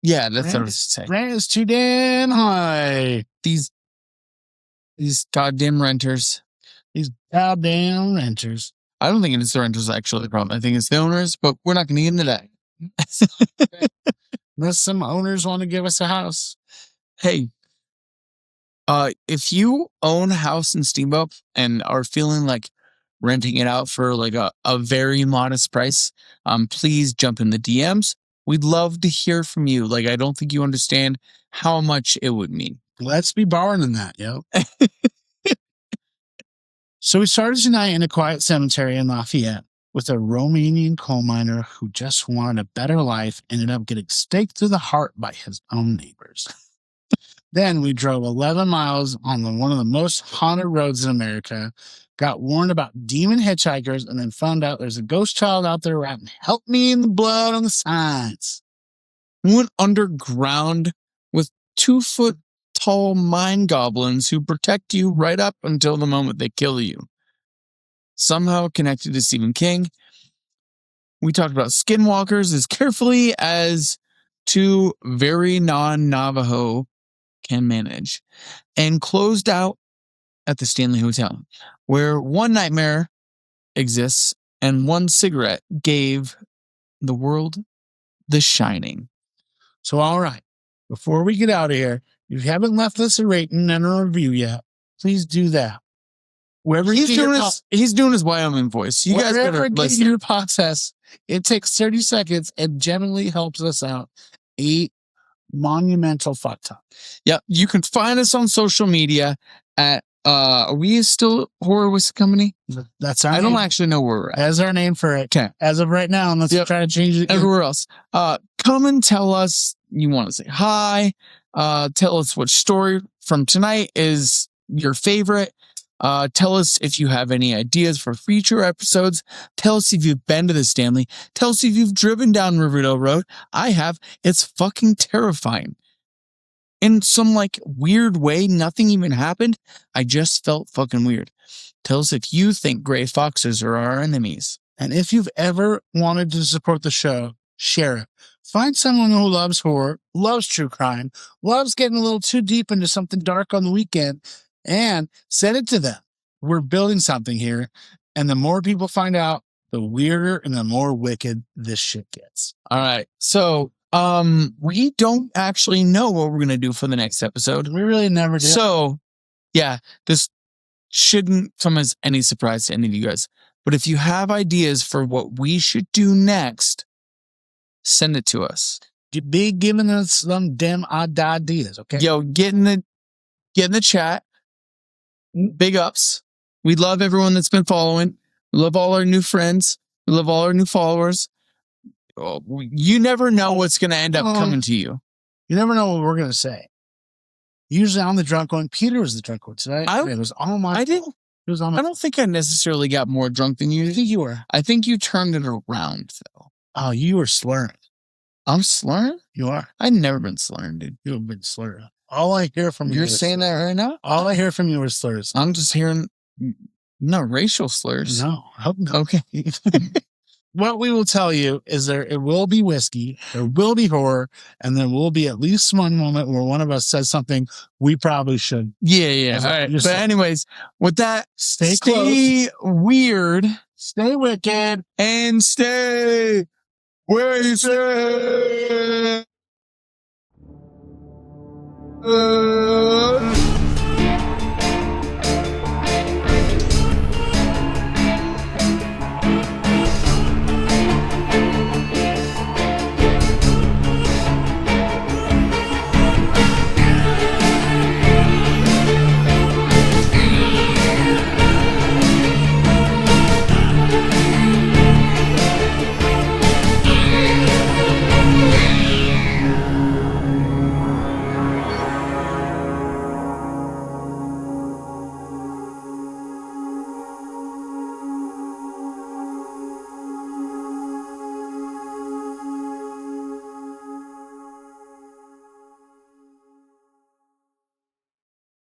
Yeah, that's what I was saying.
Rent is too damn high.
These goddamn renters.
These goddamn renters.
I don't think it's the renters actually the problem. I think it's the owners, but we're not going to get into that.
Unless some owners want to give us a house.
Hey, if you own a house in Steamboat and are feeling like renting it out for like a very modest price, please jump in the DMs. We'd love to hear from you. Like, I don't think you understand how much it would mean.
Let's be borrowing in that, yo. So we started tonight in a quiet cemetery in Lafayette with a Romanian coal miner who just wanted a better life, ended up getting staked through the heart by his own neighbors. Then we drove 11 miles on one of the most haunted roads in America, got warned about demon hitchhikers, and then found out there's a ghost child out there rapping, "Help me in the blood" on the signs.
We went underground with 2-foot-tall mine goblins who protect you right up until the moment they kill you. Somehow connected to Stephen King. We talked about Skinwalkers as carefully as two very non-Navajo can manage, and closed out at the Stanley Hotel, where one nightmare exists and one cigarette gave the world The Shining.
So, all right, before we get out of here, if you haven't left us a rating and a review yet, please do that. Wherever
He's doing his Wyoming voice. You guys better listen.
Your process. It takes 30 seconds and generally helps us out. 8 monumental fuck ton.
Yep. You can find us on social media at are we still Horror Whiskey Company?
That's our
I
name.
don't actually know where we're at.
As our name for it.
Okay.
As of right now, unless we try to change it.
Everywhere else. Come and tell us you want to say hi. Tell us what story from tonight is your favorite. Tell us if you have any ideas for future episodes. Tell us if you've been to the Stanley. Tell us if you've driven down Riverdale Road. I have. It's fucking terrifying. In some like weird way, nothing even happened. I just felt fucking weird. Tell us if you think gray foxes are our enemies.
And if you've ever wanted to support the show, share it. Find someone who loves horror, loves true crime, loves getting a little too deep into something dark on the weekend, and send it to them. We're building something here, and the more people find out, the weirder and the more wicked this shit gets.
All right. So, we don't actually know what we're going to do for the next episode.
We really never do.
So, yeah, this shouldn't come as any surprise to any of you guys. But if you have ideas for what we should do next, send it to us.
Be giving us some damn odd ideas, okay?
Yo, get in the chat. Big ups. We love everyone that's been following. We love all our new friends. We love all our new followers. You never know what's going to end up coming to you.
You never know what we're going to say. Usually I'm the drunk one. Peter was the drunk one today. It was all my
I didn't.
It was all my
I don't think I necessarily got more drunk than you.
I think you were.
I think you turned it around, though.
Oh, you were slurring.
I'm slurring?
You are.
I've never been slurring, dude.
You've been slurring. All I hear from you.
You're saying that right now?
All I hear from you are slurs.
I'm just hearing no racial slurs.
No, I hope not.
Okay.
What we will tell you is it will be whiskey, there will be horror, and there will be at least one moment where one of us says something we probably should.
Yeah. All right. But anyways, with that, stay weird,
stay wicked,
and stay wasted.